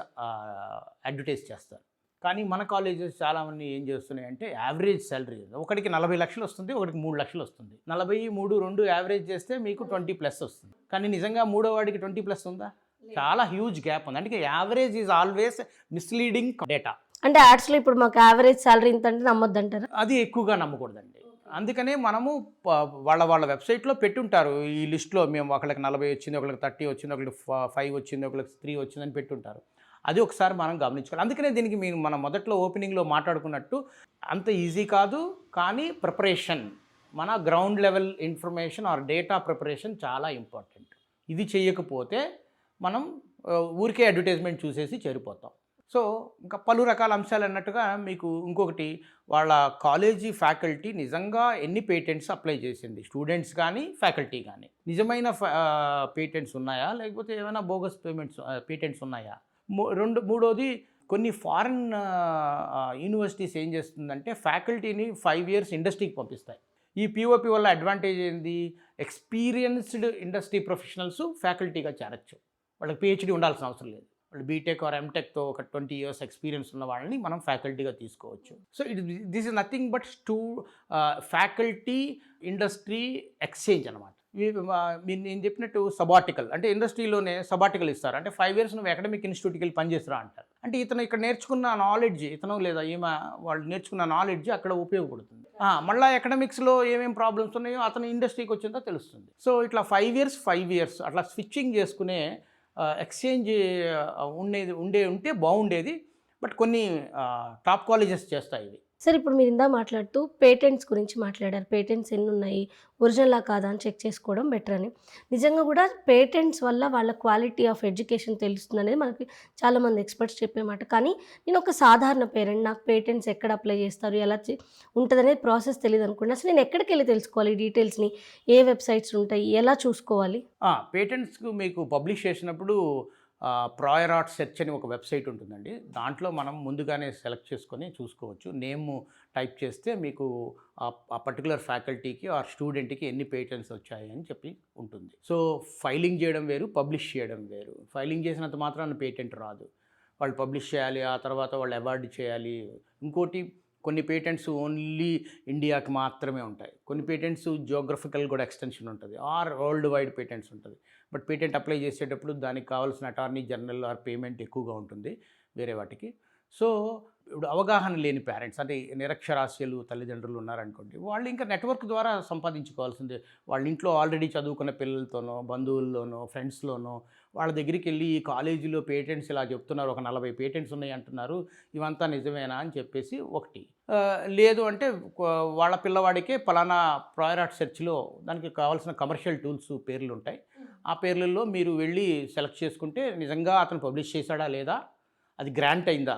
అడ్వర్టైజ్ చేస్తారు. కానీ మన కాలేజెస్ చాలామంది ఏం చేస్తున్నాయంటే యావరేజ్ శాలరీ, ఒకటికి 40 లక్షలు వస్తుంది, ఒకటికి 3 లక్షలు వస్తుంది. 40, 2 యావరేజ్ చేస్తే మీకు 20+ వస్తుంది. కానీ నిజంగా మూడో వాడికి 20+ ఉందా? చాలా హ్యూజ్ గ్యాప్ ఉంది. అంటే average is always misleading data. అంటే యాడ్స్లో ఇప్పుడు మాకు యావరేజ్ శాలరీ ఇంత అంటే నమ్మొద్దంటారా? అది ఎక్కువగా నమ్మకూడదండి. అందుకనే మనము వాళ్ళ వెబ్సైట్లో పెట్టుంటారు ఈ లిస్ట్లో, మేము ఒకళ్ళకి 40 వచ్చింది, ఒకళ్ళకి 30 వచ్చింది, ఒకళ్ళకి 5 వచ్చింది, ఒకళ్ళకి 3 వచ్చిందని పెట్టుంటారు. అది ఒకసారి మనం గమనించుకోవాలి. అందుకనే దీనికి మనం మొదట్లో ఓపెనింగ్లో మాట్లాడుకున్నట్టు అంత ఈజీ కాదు. కానీ ప్రిపరేషన్, మన ground level information are data preparation చాలా ఇంపార్టెంట్. ఇది చేయకపోతే మనం ఊరికే అడ్వర్టైజ్మెంట్ చూసేసి చేరిపోతాం. సో ఇంకా పలు రకాల అంశాలు అన్నట్టుగా మీకు ఇంకొకటి, వాళ్ళ కాలేజీ ఫ్యాకల్టీ నిజంగా ఎన్ని పేటెంట్స్ అప్లై చేసింది, స్టూడెంట్స్ కానీ ఫ్యాకల్టీ కానీ నిజమైన పేటెంట్స్ ఉన్నాయా, లేకపోతే ఏమైనా బోగస్ పేటెంట్స్ ఉన్నాయా. మూడోది, కొన్ని ఫారిన్ యూనివర్సిటీస్ ఏం చేస్తుందంటే ఫ్యాకల్టీని 5 years ఇండస్ట్రీకి పంపిస్తాయి. ఈ పిఓపి వల్ల అడ్వాంటేజ్ ఏంది? ఎక్స్పీరియన్స్డ్ ఇండస్ట్రీ ప్రొఫెషనల్స్ ఫ్యాకల్టీగా చేరచ్చు. వాళ్ళకి పిహెచ్డి ఉండాల్సిన అవసరం లేదు. వాళ్ళు బీటెక్ ఆర్ ఎంటెక్తో ఒక 20 years ఎక్స్పీరియన్స్ ఉన్న వాళ్ళని మనం ఫ్యాకల్టీగా తీసుకోవచ్చు. So this is nothing but faculty industry exchange అనమాట. నేను చెప్పినట్టు సబాటికల్ అంటే ఇండస్ట్రీలోనే సబాటికల్ ఇస్తారు. అంటే 5 years నువ్వు అకాడమిక్ ఇన్స్టిట్యూట్కి వెళ్ళి పనిచేస్తురా అంటారు. అంటే ఇతను ఇక్కడ నేర్చుకున్న నాలెడ్జ్, ఇతను లేదా ఈమె వాళ్ళు నేర్చుకున్న నాలెడ్జ్ అక్కడ ఉపయోగపడుతుంది. మళ్ళీ ఎకడమిక్స్లో ఏమేమి ప్రాబ్లమ్స్ ఉన్నాయో అతను ఇండస్ట్రీకి వచ్చిందో తెలుస్తుంది. సో ఇట్లా 5 years అట్లా స్విచ్చింగ్ చేసుకునే ఎక్స్చేంజ్ ఉంటే బాగుండేది. బట్ కొన్ని టాప్ కాలేజెస్ చేస్తాయి ఇవి. సార్, ఇప్పుడు మీరు ఇందా మాట్లాడుతూ పేటెంట్స్ గురించి మాట్లాడారు. పేటెంట్స్ ఎన్ని ఉన్నాయి, ఒరిజినల్లా కాదా అని చెక్ చేసుకోవడం బెటర్ అని. నిజంగా కూడా పేటెంట్స్ వల్ల వాళ్ళ క్వాలిటీ ఆఫ్ ఎడ్యుకేషన్ తెలుస్తుంది అనేది మనకి చాలామంది ఎక్స్పర్ట్స్ చెప్పే మాట. కానీ నేను ఒక సాధారణ పేరెంట్, నాకు పేటెంట్స్ ఎక్కడ అప్లై చేస్తారు, ఎలా ఉంటుంది అనేది ప్రాసెస్ తెలియదు అనుకోండి. అసలు నేను ఎక్కడికి వెళ్ళి తెలుసుకోవాలి ఈ డీటెయిల్స్ని? ఏ వెబ్సైట్స్ ఉంటాయి, ఎలా చూసుకోవాలి? పేటెంట్స్కు మీకు పబ్లిష్ చేసినప్పుడు ప్రాయర్ ఆర్ట్ సెర్చ్ అని ఒక వెబ్సైట్ ఉంటుందండి. దాంట్లో మనం ముందుగానే సెలెక్ట్ చేసుకొని చూసుకోవచ్చు. నేమ్ టైప్ చేస్తే మీకు ఆ పర్టికులర్ ఫ్యాకల్టీకి ఆర్ స్టూడెంట్కి ఎన్ని పేటెంట్స్ వచ్చాయి అని చెప్పి ఉంటుంది. సో ఫైలింగ్ చేయడం వేరు, పబ్లిష్ చేయడం వేరు. ఫైలింగ్ చేసినంత మాత్రాన పేటెంట్ రాదు. వాళ్ళు పబ్లిష్ చేయాలి, ఆ తర్వాత వాళ్ళు అవార్డు చేయాలి. ఇంకోటి, కొన్ని పేటెంట్స్ ఓన్లీ ఇండియాకి మాత్రమే ఉంటాయి. కొన్ని పేటెంట్స్ జియోగ్రఫికల్ కూడా ఎక్స్టెన్షన్ ఉంటుంది, ఆర్ వరల్డ్ వైడ్ పేటెంట్స్ ఉంటుంది. బట్ పేటెంట్ అప్లై చేసేటప్పుడు దానికి కావాల్సిన అటార్నీ జనరల్ ఆర్ పేమెంట్ ఎక్కువగా ఉంటుంది వేరే వాటికి. సో ఇప్పుడు అవగాహన లేని పేరెంట్స్, అంటే నిరక్షరాస్యులు తల్లిదండ్రులు ఉన్నారనుకోండి, వాళ్ళు ఇంకా నెట్వర్క్ ద్వారా సంపాదించుకోవాల్సిందే. వాళ్ళ ఇంట్లో ఆల్రెడీ చదువుకున్న పిల్లలతోనో, బంధువుల్లోనో, ఫ్రెండ్స్లోనో వాళ్ళ దగ్గరికి వెళ్ళి ఈ కాలేజీలో పేటెంట్స్ ఇలా చెప్తున్నారు, ఒక 40 పేటెంట్స్ ఉన్నాయి అంటున్నారు, ఇవంతా నిజమేనా అని చెప్పేసి ఒకటి. లేదు అంటే వాళ్ళ పిల్లవాడికే పలానా ప్రాయర్ ఆర్ట్ సెర్చ్లో దానికి కావాల్సిన కమర్షియల్ టూల్స్ పేర్లు ఉంటాయి. ఆ పేర్లలో మీరు వెళ్ళి సెలెక్ట్ చేసుకుంటే నిజంగా అతను పబ్లిష్ చేశాడా లేదా, అది గ్రాంట్ అయిందా,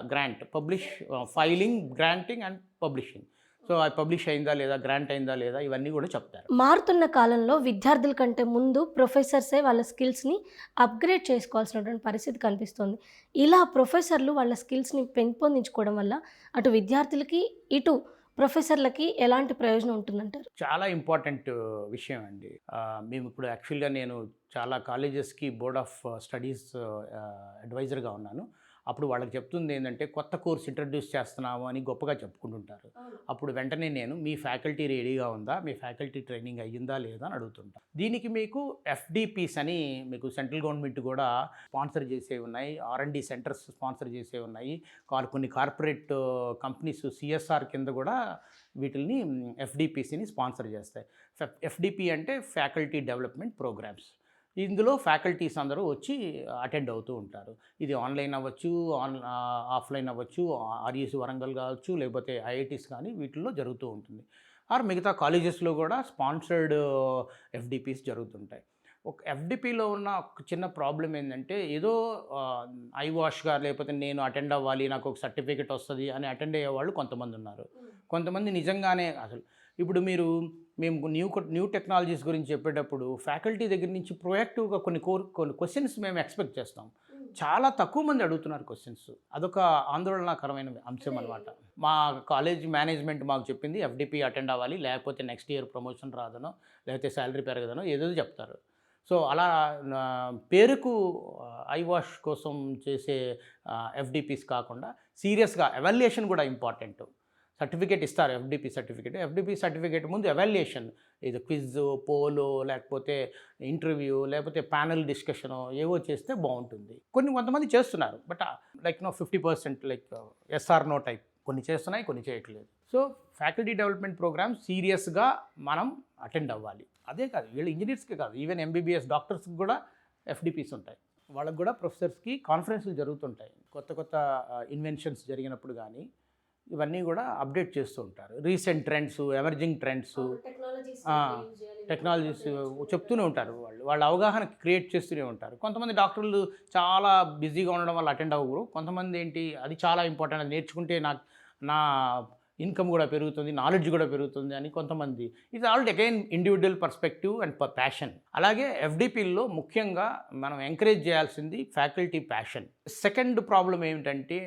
publish, filing, granting and publishing. So అది పబ్లిష్ అయిందా లేదా, గ్రాంట్ అయిందా లేదా, ఇవన్నీ కూడా చెప్తారు. మారుతున్న కాలంలో విద్యార్థుల కంటే ముందు ప్రొఫెసర్సే వాళ్ళ స్కిల్స్ని అప్గ్రేడ్ చేసుకోవాల్సినటువంటి పరిస్థితి కనిపిస్తుంది. ఇలా ప్రొఫెసర్లు వాళ్ళ స్కిల్స్ని పెంపొందించుకోవడం వల్ల అటు విద్యార్థులకి, ఇటు ప్రొఫెసర్లకి ఎలాంటి ప్రయోజనం ఉంటుందంటారు? చాలా ఇంపార్టెంట్ విషయం అండి. మేము ఇప్పుడు యాక్చువల్గా నేను చాలా కాలేజెస్కి బోర్డ్ ఆఫ్ స్టడీస్ అడ్వైజర్గా ఉన్నాను. అప్పుడు వాళ్ళకి చెప్తుంది ఏంటంటే కొత్త కోర్స్ ఇంట్రడ్యూస్ చేస్తున్నాము అని గొప్పగా చెప్పుకుంటుంటారు. అప్పుడు వెంటనే నేను మీ ఫ్యాకల్టీ రెడీగా ఉందా, మీ ఫ్యాకల్టీ ట్రైనింగ్ అయ్యిందా లేదా అని అడుగుతుంటాను. దీనికి మీకు FDPs అని మీకు సెంట్రల్ గవర్నమెంట్ కూడా స్పాన్సర్ చేసేవి ఉన్నాయి, R&D సెంటర్స్ స్పాన్సర్ చేసేవి ఉన్నాయి, కొన్ని కార్పొరేట్ కంపెనీస్ CSR కింద కూడా వీటిని FDPsని స్పాన్సర్ చేస్తాయి. FDP అంటే ఫ్యాకల్టీ డెవలప్మెంట్ ప్రోగ్రామ్స్. ఇందులో ఫ్యాకల్టీస్ అందరూ వచ్చి అటెండ్ అవుతూ ఉంటారు. ఇది ఆన్లైన్ అవ్వచ్చు, ఆఫ్లైన్ అవ్వచ్చు, RUC వరంగల్ కావచ్చు, లేకపోతే IITs కానీ వీటిల్లో జరుగుతూ ఉంటుంది. ఆర్ మిగతా కాలేజెస్లో కూడా స్పాన్సర్డ్ FDPs జరుగుతుంటాయి. ఒక FDPలో ఉన్న ఒక చిన్న ప్రాబ్లం ఏంటంటే ఏదో ఐవాష్గా లేకపోతే నేను అటెండ్ అవ్వాలి, నాకు ఒక సర్టిఫికెట్ వస్తుంది అని అటెండ్ అయ్యేవాళ్ళు కొంతమంది ఉన్నారు. కొంతమంది నిజంగానే అసలు ఇప్పుడు మేము న్యూ టెక్నాలజీస్ గురించి చెప్పేటప్పుడు ఫ్యాకల్టీ దగ్గర నుంచి ప్రొయాక్టివ్గా కొన్ని క్వశ్చన్స్ మేము ఎక్స్పెక్ట్ చేస్తాం. చాలా తక్కువ మంది అడుగుతున్నారు క్వశ్చన్స్. అదొక ఆందోళనకరమైన అంశం అనమాట. మా కాలేజ్ మేనేజ్మెంట్ మాకు చెప్పింది FDP అటెండ్ అవ్వాలి, లేకపోతే నెక్స్ట్ ఇయర్ ప్రమోషన్ రాదనో లేకపోతే శాలరీ పెరగదనో ఏదో చెప్తారు. సో అలా పేరుకు ఐవాష్ కోసం చేసే FDPs కాకుండా సీరియస్గా ఎవాల్యుయేషన్ కూడా ఇంపార్టెంట్. సర్టిఫికేట్ ఇస్తారు, FDP సర్టిఫికేట్ ముందు ఎవాల్యుయేషన్, ఇది క్విజ్, పోలో, లేకపోతే ఇంటర్వ్యూ, లేకపోతే ప్యానల్ డిస్కషను ఏవో చేస్తే బాగుంటుంది. కొంతమంది చేస్తున్నారు, but like 50% like SR no type కొన్ని చేస్తున్నాయి, కొన్ని చేయట్లేదు. సో ఫ్యాకల్టీ డెవలప్మెంట్ ప్రోగ్రామ్ సీరియస్గా మనం అటెండ్ అవ్వాలి. అదే కాదు, వీళ్ళు ఇంజనీర్స్కే కాదు, ఈవెన్ MBBS డాక్టర్స్కి కూడా FDPs ఉంటాయి. వాళ్ళకు కూడా ప్రొఫెసర్స్కి కాన్ఫరెన్స్లు జరుగుతుంటాయి. కొత్త ఇన్వెన్షన్స్ జరిగినప్పుడు కానీ ఇవన్నీ కూడా అప్డేట్ చేస్తూ ఉంటారు. Recent trends, emerging trends, technologies చెప్తూనే ఉంటారు. వాళ్ళ అవగాహన క్రియేట్ చేస్తూనే ఉంటారు. కొంతమంది డాక్టర్లు చాలా బిజీగా ఉండడం వల్ల అటెండ్ అవ్వరు. కొంతమంది ఏంటి, అది చాలా ఇంపార్టెంట్, అది నేర్చుకుంటే నా ఇన్కమ్ కూడా పెరుగుతుంది, నాలెడ్జ్ కూడా పెరుగుతుంది అని కొంతమంది. ఇది all again individual perspective and passion. అలాగే FDPల్లో ముఖ్యంగా మనం ఎంకరేజ్ చేయాల్సింది ఫ్యాకల్టీ ప్యాషన్. సెకండ్ ప్రాబ్లం ఏమిటంటే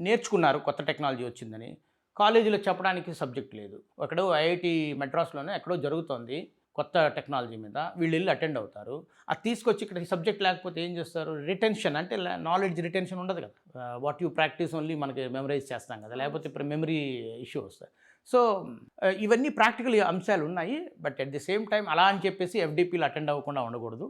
నేర్చుకున్నారు కొత్త టెక్నాలజీ వచ్చిందని, కాలేజీలో చెప్పడానికి సబ్జెక్ట్ లేదు. ఎక్కడో IIT మెడ్రాస్లోనే ఎక్కడో జరుగుతుంది కొత్త టెక్నాలజీ మీద, వీళ్ళు వెళ్ళి అటెండ్ అవుతారు. అది తీసుకొచ్చి ఇక్కడ సబ్జెక్ట్ లేకపోతే ఏం చేస్తారు, రిటెన్షన్ అంటే నాలెడ్జ్ రిటెన్షన్ ఉండదు కదా. వాట్ యూ ప్రాక్టీస్ ఓన్లీ మనకి మెమరైజ్ చేస్తాం కదా, లేకపోతే ఇప్పుడు మెమరీ ఇష్యూ వస్తాయి. సో ఇవన్నీ ప్రాక్టికల్ అంశాలు ఉన్నాయి. But at the same time అలా అని చెప్పేసి FDPలు అటెండ్ అవ్వకుండా ఉండకూడదు.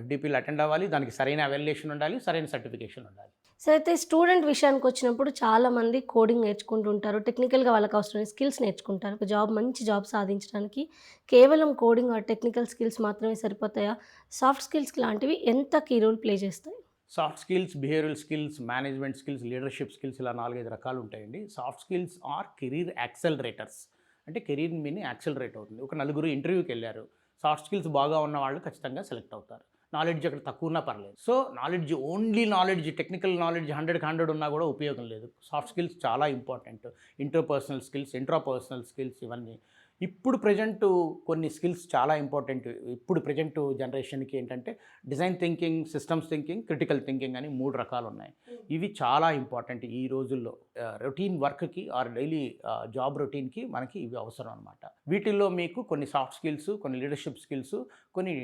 FDPలు అటెండ్ అవ్వాలి, దానికి సరైన ఎవాల్యుయేషన్ ఉండాలి, సరైన సర్టిఫికేషన్ ఉండాలి. సో అయితే స్టూడెంట్ విషయానికి వచ్చినప్పుడు చాలామంది కోడింగ్ నేర్చుకుంటుంటారు, టెక్నికల్గా వాళ్ళకి అవసరమైన స్కిల్స్ నేర్చుకుంటారు. ఒక మంచి జాబ్ సాధించడానికి కేవలం కోడింగ్ ఆ టెక్నికల్ స్కిల్స్ మాత్రమే సరిపోతాయా? సాఫ్ట్ స్కిల్స్ లాంటివి ఎంత కీ రోల్ ప్లే చేస్తాయి? Soft skills, behavioural skills, management skills, leadership skills, ఇలా 4-5 రకాలు ఉంటాయండి. Soft skills are career accelerators. అంటే కెరీర్ మీని యాక్సెలరేట్ అవుతుంది. ఒక నలుగురు ఇంటర్వ్యూకి వెళ్ళారు, సాఫ్ట్ స్కిల్స్ బాగా ఉన్న వాళ్ళు ఖచ్చితంగా సెలెక్ట్ అవుతారు. నాలెడ్జ్ అక్కడ తక్కువ ఉన్నా పర్లేదు. So only knowledge, technical knowledge 100కి 100 ఉన్నా కూడా ఉపయోగం లేదు. సాఫ్ట్ స్కిల్స్ చాలా important. Interpersonal skills, intrapersonal skills, ఇవన్నీ ఇప్పుడు ప్రజెంట్ కొన్ని స్కిల్స్ చాలా ఇంపార్టెంట్. ఇప్పుడు ప్రజెంట్ జనరేషన్కి ఏంటంటే design thinking, systems thinking, critical thinking అని 3 రకాలు ఉన్నాయి. ఇవి చాలా ఇంపార్టెంట్ ఈ రోజుల్లో. రొటీన్ వర్క్కి ఆర్ డైలీ జాబ్ రొటీన్కి మనకి ఇవి అవసరం అనమాట. వీటిల్లో మీకు కొన్ని సాఫ్ట్ స్కిల్స్, కొన్ని లీడర్షిప్ స్కిల్స్, కొన్ని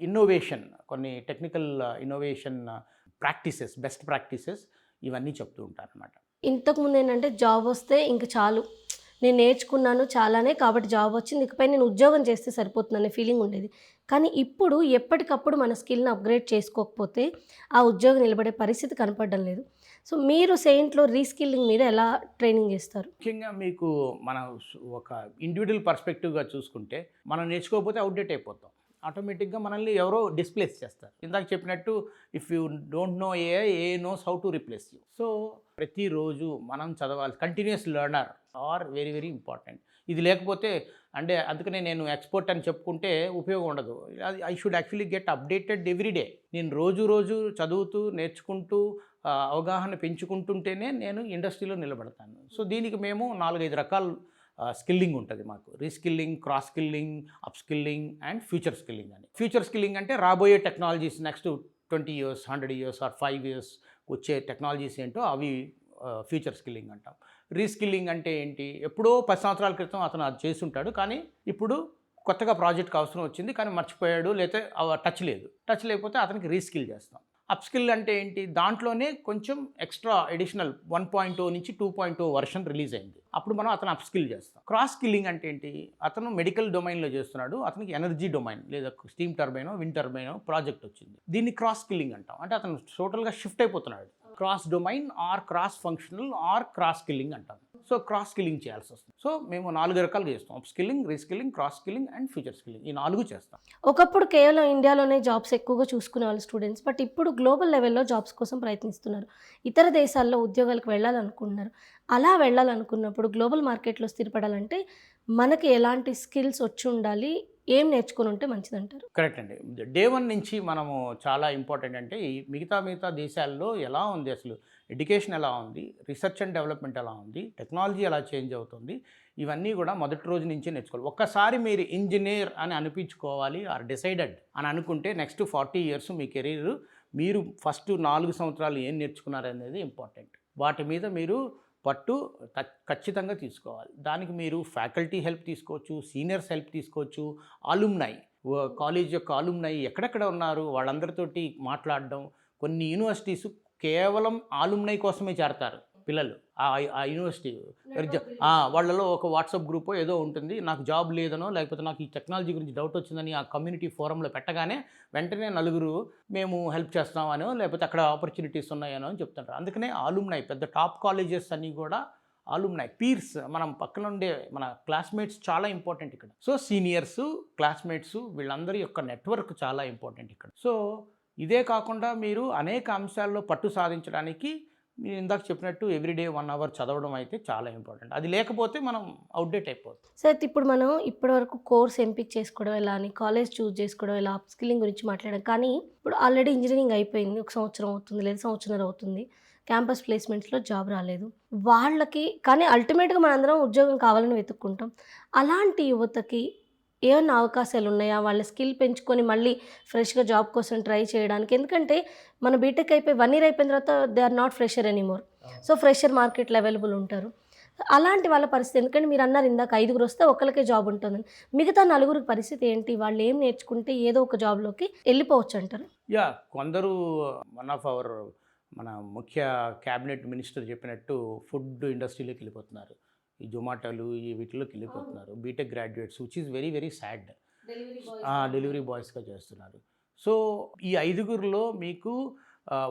ఇన్నోవేషన్, కొన్ని technical innovation practices, best practices, ఇవన్నీ చెప్తూ ఉంటారు అనమాట. ఇంతకుముందు ఏంటంటే జాబ్ వస్తే ఇంక చాలు, నేను నేర్చుకున్నాను చాలానే కాబట్టి జాబ్ వచ్చింది, ఇకపై నేను ఉద్యోగం చేస్తే సరిపోతుందనే ఫీలింగ్ ఉండేది. కానీ ఇప్పుడు ఎప్పటికప్పుడు మన స్కిల్ని అప్గ్రేడ్ చేసుకోకపోతే ఆ ఉద్యోగం నిలబడే పరిస్థితి కనపడడం లేదు. సో మీరు సెయింట్లో రీస్కిల్లింగ్ మీద ఎలా ట్రైనింగ్ చేస్తారు? ముఖ్యంగా మీకు మన ఒక ఇండివిజువల్ పర్స్పెక్టివ్గా చూసుకుంటే మనం నేర్చుకోకపోతే అవుట్డేట్ అయిపోతాం. ఆటోమేటిక్గా మనల్ని ఎవరో డిస్ప్లేస్ చేస్తారు. ఇందాక చెప్పినట్టు if you don't know a knows how to replace you. So ప్రతిరోజు మనం చదవాలి. Continuous learner are very very important. ఇది లేకపోతే అంటే అందుకనే నేను ఎక్స్పర్ట్ అని చెప్పుకుంటే ఉపయోగం ఉండదు. అది I should actually get updated everyday. నేను రోజు చదువుతూ, నేర్చుకుంటూ, అవగాహన పెంచుకుంటుంటేనే నేను ఇండస్ట్రీలో నిలబడతాను. సో దీనికి మేము 4-5 రకాల స్కిల్లింగ్ ఉంటుంది మాకు. Reskilling, cross skilling, up skilling and future skilling అని. ఫ్యూచర్ స్కిల్లింగ్ అంటే రాబోయే technologies, next 20 years, 100 years or 5 years వచ్చే టెక్నాలజీస్ ఏంటో అవి ఫ్యూచర్ స్కిల్లింగ్ అంటాం. రీస్కిల్లింగ్ అంటే ఏంటి, ఎప్పుడో 10 సంవత్సరాల క్రితం అతను అది చేసుంటాడు, కానీ ఇప్పుడు కొత్తగా ప్రాజెక్ట్కి అవసరం వచ్చింది కానీ మర్చిపోయాడు, లేకపోతే టచ్ లేదు. టచ్ లేకపోతే అతనికి రీస్కిల్ చేస్తాం. అప్ స్కిల్ అంటే ఏంటి, దాంట్లోనే కొంచెం ఎక్స్ట్రా ఎడిషనల్ 1.0 నుంచి 2.0 వర్షన్ రిలీజ్ అయింది, అప్పుడు మనం అతను అప్ స్కిల్ చేస్తాం. క్రాస్ స్కిల్లింగ్ అంటే ఏంటి, అతను మెడికల్ డొమైన్లో చేస్తున్నాడు, అతనికి ఎనర్జీ డొమైన్ లేదా స్టీమ్ టర్బైనో విండ్ టర్బైనో ప్రాజెక్ట్ వచ్చింది, దీన్ని క్రాస్ స్కిల్లింగ్ అంటాం. అంటే అతను టోటల్గా షిఫ్ట్ అయిపోతున్నాడు, cross domain or cross functional or cross skilling అంటాం. సో క్రాస్ స్కిల్లింగ్ చేయాల్సి వస్తుంది. సో మేము 4 రకాలుగా చేస్తాం, up skilling, reskilling, cross skilling and future skilling, ఈ 4 చేస్తాం. ఒకప్పుడు కేవలం ఇండియాలోనే జాబ్స్ ఎక్కువగా చూసుకునే వాళ్ళు స్టూడెంట్స్, బట్ ఇప్పుడు గ్లోబల్ లెవెల్లో జాబ్స్ కోసం ప్రయత్నిస్తున్నారు, ఇతర దేశాల్లో ఉద్యోగాలకు వెళ్ళాలనుకుంటున్నారు. అలా వెళ్ళాలనుకున్నప్పుడు గ్లోబల్ మార్కెట్లో స్థిరపడాలంటే మనకి ఎలాంటి స్కిల్స్ వచ్చి ఉండాలి, ఏం నేర్చుకుని ఉంటే మంచిదంటారు? కరెక్ట్ అండి. డే 1 నుంచి మనము చాలా ఇంపార్టెంట్ అంటే ఈ మిగతా దేశాల్లో ఎలా ఉంది, అసలు ఎడ్యుకేషన్ ఎలా ఉంది, రీసెర్చ్ అండ్ డెవలప్మెంట్ ఎలా ఉంది, టెక్నాలజీ ఎలా చేంజ్ అవుతుంది, ఇవన్నీ కూడా మొదటి రోజు నుంచే నేర్చుకోవాలి. ఒక్కసారి మీరు ఇంజనీర్ అని అనిపించుకోవాలి ఆర్ డిసైడెడ్ అని అనుకుంటే నెక్స్ట్ 40 years మీ కెరీర్, మీరు ఫస్ట్ 4 సంవత్సరాలు ఏం నేర్చుకున్నారనేది ఇంపార్టెంట్. వాటి మీద మీరు పట్టు ఖచ్చితంగా తీసుకోవాలి. దానికి మీరు ఫ్యాకల్టీ హెల్ప్ తీసుకోవచ్చు, సీనియర్స్ హెల్ప్ తీసుకోవచ్చు, ఆలుమ్నై, కాలేజ్ యొక్క ఆలుమ్నై ఎక్కడెక్కడ ఉన్నారు వాళ్ళందరితోటి మాట్లాడడం. కొన్ని యూనివర్సిటీస్ కేవలం ఆలుమ్నై కోసమే చేరతారు పిల్లలు, ఆ యూనివర్సిటీ వాళ్ళలో ఒక వాట్సాప్ గ్రూప్ ఏదో ఉంటుంది, నాకు జాబ్ లేదనో లేకపోతే నాకు ఈ టెక్నాలజీ గురించి డౌట్ వచ్చిందని ఆ కమ్యూనిటీ ఫోరంలో పెట్టగానే వెంటనే 4 మేము హెల్ప్ చేస్తామనో లేకపోతే అక్కడ ఆపర్చునిటీస్ ఉన్నాయనో అని చెప్తుంటారు. అందుకనే ఆలుమ్నై, పెద్ద టాప్ కాలేజెస్ అన్నీ కూడా ఆలుమ్నై, పీర్స్, మనం పక్కన ఉండే మన క్లాస్మేట్స్ చాలా ఇంపార్టెంట్ ఇక్కడ. సో సీనియర్స్, క్లాస్మేట్స్, వీళ్ళందరి యొక్క నెట్వర్క్ చాలా ఇంపార్టెంట్ ఇక్కడ. సో ఇదే కాకుండా మీరు అనేక అంశాల్లో పట్టు సాధించడానికి మీరు ఇందాక చెప్పినట్టు ఎవ్రీడే 1 hour చదవడం అయితే చాలా ఇంపార్టెంట్. అది లేకపోతే మనం అవుట్డేట్ అయిపోతుంది. సార్, ఇప్పుడు మనం ఇప్పటివరకు కోర్స్ ఎంపిక చేసుకోవడం ఎలా అని, కాలేజ్ చూస్ చేసుకోవడం ఎలా, అప్ స్కిల్లింగ్ గురించి మాట్లాడాం. కానీ ఇప్పుడు ఆల్రెడీ ఇంజనీరింగ్ అయిపోయింది, 1 సంవత్సరం అవుతుంది లేదా సంవత్సరం అవుతుంది, క్యాంపస్ ప్లేస్మెంట్స్లో జాబ్ రాలేదు వాళ్ళకి, కానీ అల్టిమేట్గా మనందరం ఉద్యోగం కావాలని వెతుక్కుంటాం. అలాంటి యువతకి ఏమన్నా అవకాశాలు ఉన్నాయా, వాళ్ళ స్కిల్ పెంచుకొని మళ్ళీ ఫ్రెష్గా జాబ్ కోసం ట్రై చేయడానికి? ఎందుకంటే మన బీటెక్ అయిపోయి 1 year అయిపోయిన తర్వాత they are not fresher anymore. So fresher మార్కెట్లో అవైలబుల్ ఉంటారు. అలాంటి వాళ్ళ పరిస్థితి, ఎందుకంటే మీరు అన్నారు ఇందాక 5 వస్తే ఒకరికే జాబ్ ఉంటుందని, మిగతా 4 పరిస్థితి ఏంటి? వాళ్ళు ఏం నేర్చుకుంటే ఏదో ఒక జాబ్లోకి వెళ్ళిపోవచ్చు అంటారు? కొందరు మన ముఖ్య క్యాబినెట్ మినిస్టర్ చెప్పినట్టు ఫుడ్ ఇండస్ట్రీలోకి వెళ్ళిపోతున్నారు, ఈ జొమాటోలు ఈ వీటిలోకి వెళ్ళిపోతున్నారు, BTech graduates, which is very very sad. Delivery బాయ్స్గా చేస్తున్నారు. సో ఈ 5 మీకు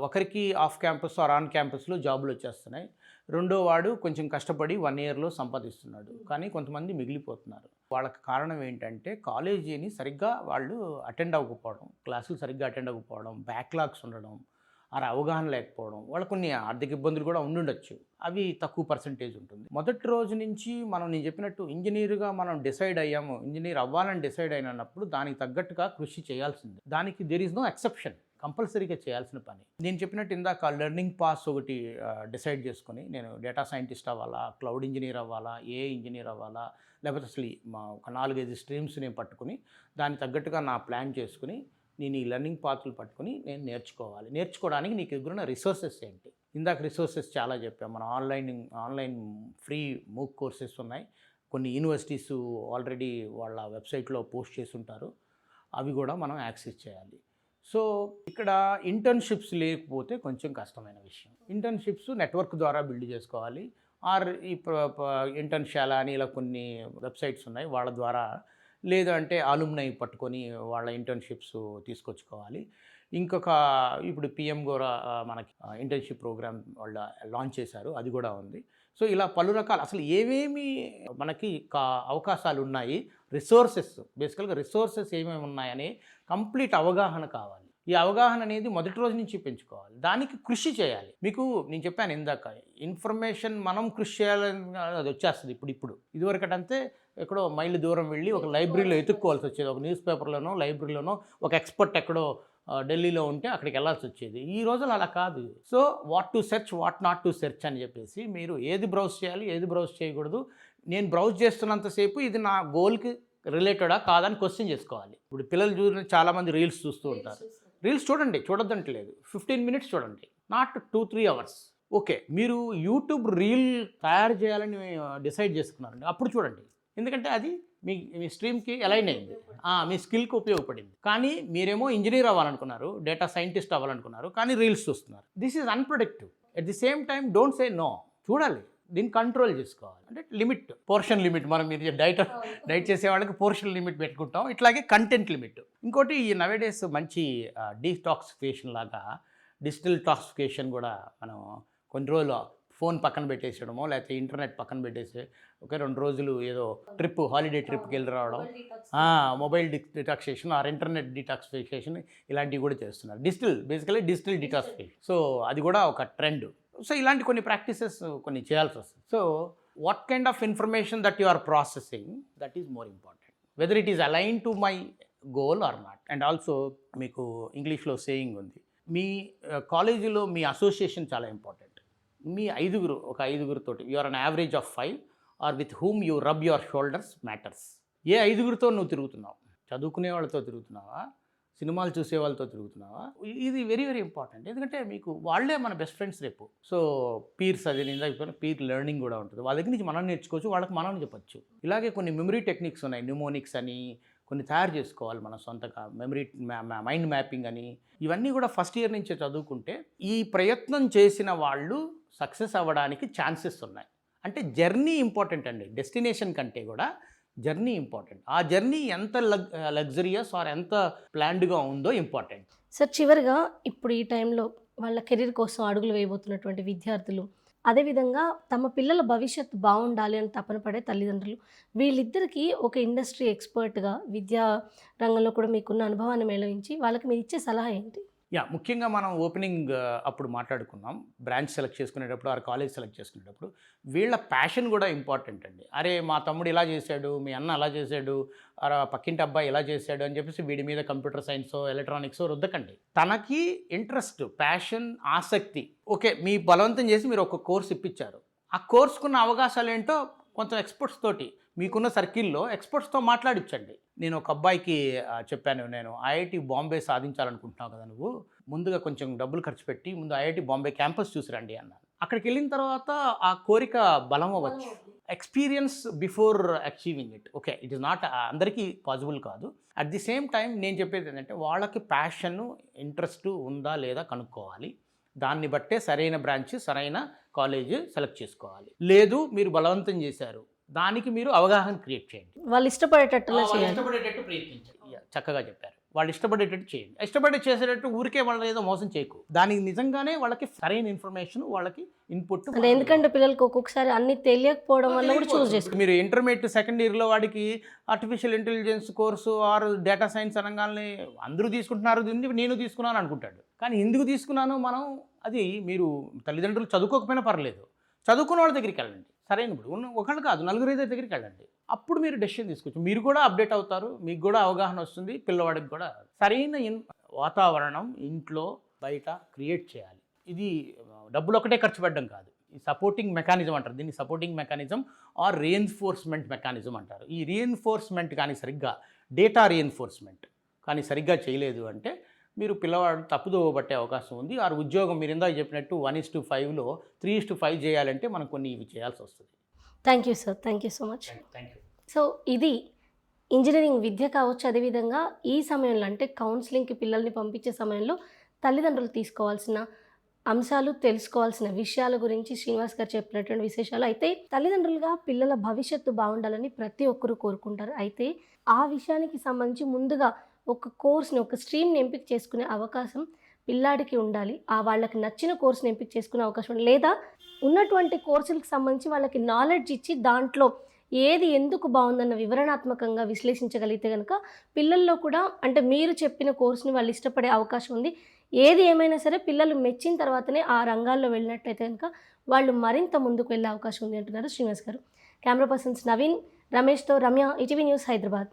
ఒకరికి ఆఫ్ క్యాంపస్ ఆర్ ఆన్ క్యాంపస్లో జాబులు వచ్చేస్తున్నాయి, రెండో వాడు కొంచెం కష్టపడి 1 yearలో సంపాదిస్తున్నాడు, కానీ కొంతమంది మిగిలిపోతున్నారు. వాళ్ళకి కారణం ఏంటంటే కాలేజీని సరిగ్గా వాళ్ళు అటెండ్ అవ్వకపోవడం, క్లాసులు సరిగ్గా అటెండ్ అవ్వకపోవడం, బ్యాక్లాగ్స్ ఉండడం, ఆ అవగాహన లేకపోవడం, వాళ్ళ కొన్ని ఆర్థిక ఇబ్బందులు కూడా ఉండుండొచ్చు, అవి తక్కువ పర్సంటేజ్ ఉంటుంది. మొదటి రోజు నుంచి నేను చెప్పినట్టు ఇంజనీర్గా మనం డిసైడ్ అయ్యాము, ఇంజనీర్ అవ్వాలని డిసైడ్ అయినప్పుడు దానికి తగ్గట్టుగా కృషి చేయాల్సిందే. దానికి దేర్ ఈజ్ నో ఎక్సెప్షన్, కంపల్సరీగా చేయాల్సిన పని. నేను చెప్పినట్టు ఇందాక లెర్నింగ్ పాస్ ఒకటి డిసైడ్ చేసుకొని, నేను డేటా సైంటిస్ట్ అవ్వాలా, క్లౌడ్ ఇంజనీర్ అవ్వాలా, ఏఐ ఇంజనీర్ అవ్వాలా, లేకపోతే అసలు ఒక 4-5 స్ట్రీమ్స్ నేను పట్టుకుని దానికి తగ్గట్టుగా నా ప్లాన్ చేసుకుని నేను ఈ లెర్నింగ్ పాత్రలు పట్టుకుని నేను నేర్చుకోవాలి. నేర్చుకోవడానికి నీకు ఎదురున్న రిసోర్సెస్ ఏంటి? ఇందాక రిసోర్సెస్ చాలా చెప్పాం. మన ఆన్లైన్ ఫ్రీ మూక్ కోర్సెస్ ఉన్నాయి, కొన్ని యూనివర్సిటీస్ ఆల్రెడీ వాళ్ళ వెబ్సైట్లో పోస్ట్ చేసి ఉంటారు, అవి కూడా మనం యాక్సెస్ చేయాలి. సో ఇక్కడ ఇంటర్న్షిప్స్ లేకపోతే కొంచెం కష్టమైన విషయం. ఇంటర్న్షిప్స్ నెట్వర్క్ ద్వారా బిల్డ్ చేసుకోవాలి, ఆర్ ఈ ఇంటర్న్షాలా అని ఇలా కొన్ని వెబ్సైట్స్ ఉన్నాయి, వాళ్ళ ద్వారా, లేదంటే ఆలుమ్నై పట్టుకొని వాళ్ళ ఇంటర్న్షిప్స్ తీసుకొచ్చుకోవాలి. ఇంకొక ఇప్పుడు పిఎం కూడా మనకి ఇంటర్న్షిప్ ప్రోగ్రామ్ వాళ్ళ లాంచ్ చేశారు, అది కూడా ఉంది. సో ఇలా పలు రకాల అసలు ఏమేమి మనకి అవకాశాలు ఉన్నాయి, రిసోర్సెస్, బేసికల్గా రిసోర్సెస్ ఏమేమి ఉన్నాయని కంప్లీట్ అవగాహన కావాలి. ఈ అవగాహన అనేది మొదటి రోజు నుంచి పెంచుకోవాలి, దానికి కృషి చేయాలి. మీకు నేను చెప్పాను ఇందాక, ఇన్ఫర్మేషన్ మనం కృషి చేయాలని అది వచ్చేస్తుంది. ఇప్పుడు ఇదివరకటంతే ఎక్కడో మైళ్ళు దూరం వెళ్ళి ఒక లైబ్రరీలో ఎత్తుక్కోవాల్సి వచ్చేది, ఒక న్యూస్ పేపర్లోనో లైబ్రరీలోనో ఒక ఎక్స్పర్ట్ ఎక్కడో ఢిల్లీలో ఉంటే అక్కడికి వెళ్ళాల్సి వచ్చేది. ఈ రోజులు అలా కాదు. So what to search, what not to search అని చెప్పేసి మీరు ఏది బ్రౌజ్ చేయాలి, ఏది బ్రౌజ్ చేయకూడదు, నేను బ్రౌజ్ చేస్తున్నంతసేపు ఇది నా గోల్కి రిలేటెడా కాదని క్వశ్చన్ చేసుకోవాలి. ఇప్పుడు పిల్లలు చూసిన చాలామంది రీల్స్ చూస్తూ ఉంటారు. రీల్స్ చూడండి, చూడొద్దంటలేదు, 15 minutes చూడండి, నాట్ 2-3 hours. ఓకే, మీరు యూట్యూబ్ రీల్ తయారు చేయాలని డిసైడ్ చేసుకున్నారండి, అప్పుడు చూడండి. ఎందుకంటే అది మీ స్ట్రీమ్కి అలైన్ అయింది, మీ స్కిల్కి ఉపయోగపడింది. కానీ మీరేమో ఇంజనీర్ అవ్వాలనుకున్నారు, డేటా సైంటిస్ట్ అవ్వాలనుకున్నారు, కానీ రీల్స్ చూస్తున్నారు. This is unproductive. At the same time don't say no, చూడాలి, దీన్ని కంట్రోల్ చేసుకోవాలి. అంటే లిమిట్, పోర్షన్ లిమిట్, మనం మీరు డైట్ చేసే వాళ్ళకి పోర్షన్ లిమిట్ పెట్టుకుంటాం, ఇట్లాగే కంటెంట్ లిమిట్. ఇంకోటి ఈ నవేడేస్ మంచి డీటాక్సిఫికేషన్ లాగా డిజిటల్ టాక్సిఫికేషన్ కూడా మనం కొన్ని రోజులు ఫోన్ పక్కన పెట్టేసడమో, లేకపోతే ఇంటర్నెట్ పక్కన పెట్టేసి ఒక 2 రోజులు ఏదో హాలిడే ట్రిప్కి వెళ్ళి రావడం, mobile detoxification are internet detoxification ఇలాంటివి కూడా చేస్తున్నారు. Basically digital detoxification. సో అది కూడా ఒక ట్రెండ్. సో ఇలాంటి కొన్ని ప్రాక్టీసెస్ కొన్ని చేయాల్సి వస్తుంది. So what kind of information that you are processing, that is more important, whether it is align to my goal or not. And also మీకు ఇంగ్లీష్లో సేయింగ్ ఉంది, మీ కాలేజీలో మీ అసోసియేషన్ చాలా ఇంపార్టెంట్. మీ ఒక ఐదుగురితోటి you are an average of 5 are with whom you rub your shoulders matters. ఏ 5గురితో నువ్వు తిరుగుతున్నావు? చదువుకునే వాళ్ళతో తిరుగుతున్నావా, సినిమాలు చూసే వాళ్ళతో తిరుగుతున్నావా? ఇది వెరీ వెరీ ఇంపార్టెంట్. ఎందుకంటే మీకు వాళ్ళే మన బెస్ట్ ఫ్రెండ్స్ రేపు. సో పీర్స్, అది నేను పీర్ లెర్నింగ్ కూడా ఉంటుంది. వాళ్ళ దగ్గర నుంచి మనం నేర్చుకోవచ్చు, వాళ్ళకి మనం చెప్పచ్చు. ఇలాగే కొన్ని మెమరీ టెక్నిక్స్ ఉన్నాయి, న్యూమోనిక్స్ అని కొన్ని తయారు చేసుకోవాలి మన సొంతగా, మెమరీ మైండ్ మ్యాపింగ్ అని. ఇవన్నీ కూడా ఫస్ట్ ఇయర్ నుంచే చదువుకుంటే ఈ ప్రయత్నం చేసిన వాళ్ళు సక్సెస్ అవ్వడానికి ఛాన్సెస్ ఉన్నాయి. అంటే జర్నీ ఇంపార్టెంట్ అండి, డెస్టినేషన్ కంటే కూడా జర్నీ ఇంపార్టెంట్. ఆ జర్నీ ఎంత లగ్జరియస్ ఆర్ ఎంత ప్లాన్డ్గా ఉందో ఇంపార్టెంట్. సార్, చివరిగా ఇప్పుడు ఈ టైంలో వాళ్ళ కెరీర్ కోసం అడుగులు వేయబోతున్నటువంటి విద్యార్థులు, అదేవిధంగా తమ పిల్లల భవిష్యత్తు బాగుండాలి అని తపన పడే తల్లిదండ్రులు, వీళ్ళిద్దరికీ ఒక ఇండస్ట్రీ ఎక్స్పర్ట్గా విద్యా రంగంలో కూడా మీకున్న అనుభవాన్ని మేళవించి వాళ్ళకి మీరు ఇచ్చే సలహా ఏంటి? ముఖ్యంగా మనం ఓపెనింగ్ అప్పుడు మాట్లాడుకున్నాం, బ్రాంచ్ సెలెక్ట్ చేసుకునేటప్పుడు ఆర్ కాలేజ్ సెలెక్ట్ చేసుకునేటప్పుడు వీళ్ళ ప్యాషన్ కూడా ఇంపార్టెంట్ అండి. అరే మా తమ్ముడు ఇలా చేశాడు, మీ అన్న అలా చేశాడు, పక్కింటి అబ్బాయి ఇలా చేశాడు అని చెప్పేసి వీడి మీద కంప్యూటర్ సైన్సో ఎలక్ట్రానిక్సో రుద్దకండి. తనకి ఇంట్రెస్ట్, ప్యాషన్, ఆసక్తి, ఓకే మీ బలవంతం చేసి మీరు ఒక కోర్స్ ఇప్పించారు, ఆ కోర్సుకున్న అవకాశాలు ఏంటో కొంచెం ఎక్స్పర్ట్స్ తోటి, మీకున్న సర్కిల్లో ఎక్స్పర్ట్స్తో మాట్లాడించండి. నేను ఒక అబ్బాయికి చెప్పాను, నేను ఐఐటి బాంబే సాధించాలనుకుంటున్నావు కదా, నువ్వు ముందుగా కొంచెం డబ్బులు ఖర్చు పెట్టి ముందు ఐఐటి బాంబే క్యాంపస్ చూసిరండి అన్నాను. అక్కడికి వెళ్ళిన తర్వాత ఆ కోరిక బలం అవ్వచ్చు. Experience before achieving it. Okay, it is not అందరికీ పాసిబుల్ కాదు. అట్ ది సేమ్ టైం నేను చెప్పేది ఏంటంటే వాళ్ళకి ప్యాషన్, ఇంట్రెస్ట్ ఉందా లేదా కనుక్కోవాలి. దాన్ని బట్టే సరైన బ్రాంచ్, సరైన కాలేజ్ సెలెక్ట్ చేసుకోవాలి. లేదు మీరు బలవంతం చేశారు, దానికి మీరు అవగాహన క్రియేట్ చేయండి. వాళ్ళు ఇష్టపడేటట్టు ప్రయత్నించండి. చక్కగా చెప్పారు, వాళ్ళు ఇష్టపడేటట్టు చేయండి. ఇష్టపడే చేసేటట్టు ఊరికే వాళ్ళని ఏదో మోసం చేయకు. దానికి నిజంగానే వాళ్ళకి సరైన ఇన్ఫర్మేషన్, వాళ్ళకి ఇన్పుట్. ఎందుకంటే పిల్లలకి ఒక్కొక్కసారి అన్ని తెలియకపోవడం వల్ల కూడా చూస్ చేసుకో. మీరు ఇంటర్మీడియట్ సెకండ్ ఇయర్లో వాడికి artificial intelligence course or data science అనగానే అందరూ తీసుకుంటున్నారు, నేను తీసుకున్నాను అనుకుంటాడు. కానీ ఎందుకు తీసుకున్నాను మనం, అది మీరు తల్లిదండ్రులు చదువుకోకపోయినా పర్లేదు, చదువుకున్న వాళ్ళ దగ్గరికి వెళ్ళండి. సరైన ఇప్పుడు ఒకళ్ళు కాదు 4-5 దగ్గరికి వెళ్ళండి. అప్పుడు మీరు డెసిషన్ తీసుకోవచ్చు. మీరు కూడా అప్డేట్ అవుతారు, మీకు కూడా అవగాహన వస్తుంది, పిల్లవాడికి కూడా సరైన వాతావరణం ఇంట్లో బయట క్రియేట్ చేయాలి. ఇది డబ్బులు ఒకటే ఖర్చు పెట్టడం కాదు, ఈ సపోర్టింగ్ మెకానిజం అంటారు దీన్ని. Supporting mechanism are reinforcement mechanism అంటారు. ఈ రీఎన్ఫోర్స్మెంట్ కానీ సరిగ్గా, డేటా రీఎన్ఫోర్స్మెంట్ కానీ సరిగ్గా చేయలేదు అంటే మీరు పిల్లవాడు తప్పుదోవ పట్టే అవకాశం ఉంది. ఆ ఉద్యోగం మీరు ఇందాక చెప్పినట్టు 1:5లో 3:5 చేయాలంటే మనం కొన్ని ఇవి చేయాల్సి వస్తుంది. Thank you sir, thank you so much. Thank you. So ఇది ఇంజనీరింగ్ విద్య కావచ్చు, అదేవిధంగా ఈ సమయంలో అంటే కౌన్సిలింగ్కి పిల్లల్ని పంపించే సమయంలో తల్లిదండ్రులు తీసుకోవాల్సిన అంశాలు, తెలుసుకోవాల్సిన విషయాల గురించి శ్రీనివాస్ గారు చెప్పినటువంటి విశేషాలు. అయితే తల్లిదండ్రులుగా పిల్లల భవిష్యత్తు బాగుండాలని ప్రతి ఒక్కరూ కోరుకుంటారు. అయితే ఆ విషయానికి సంబంధించి ముందుగా ఒక కోర్స్ని, ఒక స్ట్రీమ్ని ఎంపిక చేసుకునే అవకాశం పిల్లాడికి ఉండాలి. వాళ్ళకి నచ్చిన కోర్స్ని ఎంపిక చేసుకునే అవకాశం ఉండాలి. లేదా ఉన్నటువంటి కోర్సులకు సంబంధించి వాళ్ళకి నాలెడ్జ్ ఇచ్చి దాంట్లో ఏది ఎందుకు బాగుందన్న వివరణాత్మకంగా విశ్లేషించగలిగితే కనుక పిల్లల్లో కూడా అంటే మీరు చెప్పిన కోర్సుని వాళ్ళు ఇష్టపడే అవకాశం ఉంది. ఏది ఏమైనా సరే పిల్లలు మెచ్చిన తర్వాతనే ఆ రంగాల్లో వెళ్ళినట్లయితే కనుక వాళ్ళు మరింత ముందుకు వెళ్ళే అవకాశం ఉంది అంటున్నారు శ్రీనివాస్ గారు. కెమెరా పర్సన్స్ నవీన్, రమేష్తో రమ్య, ఈటీవీ న్యూస్, హైదరాబాద్.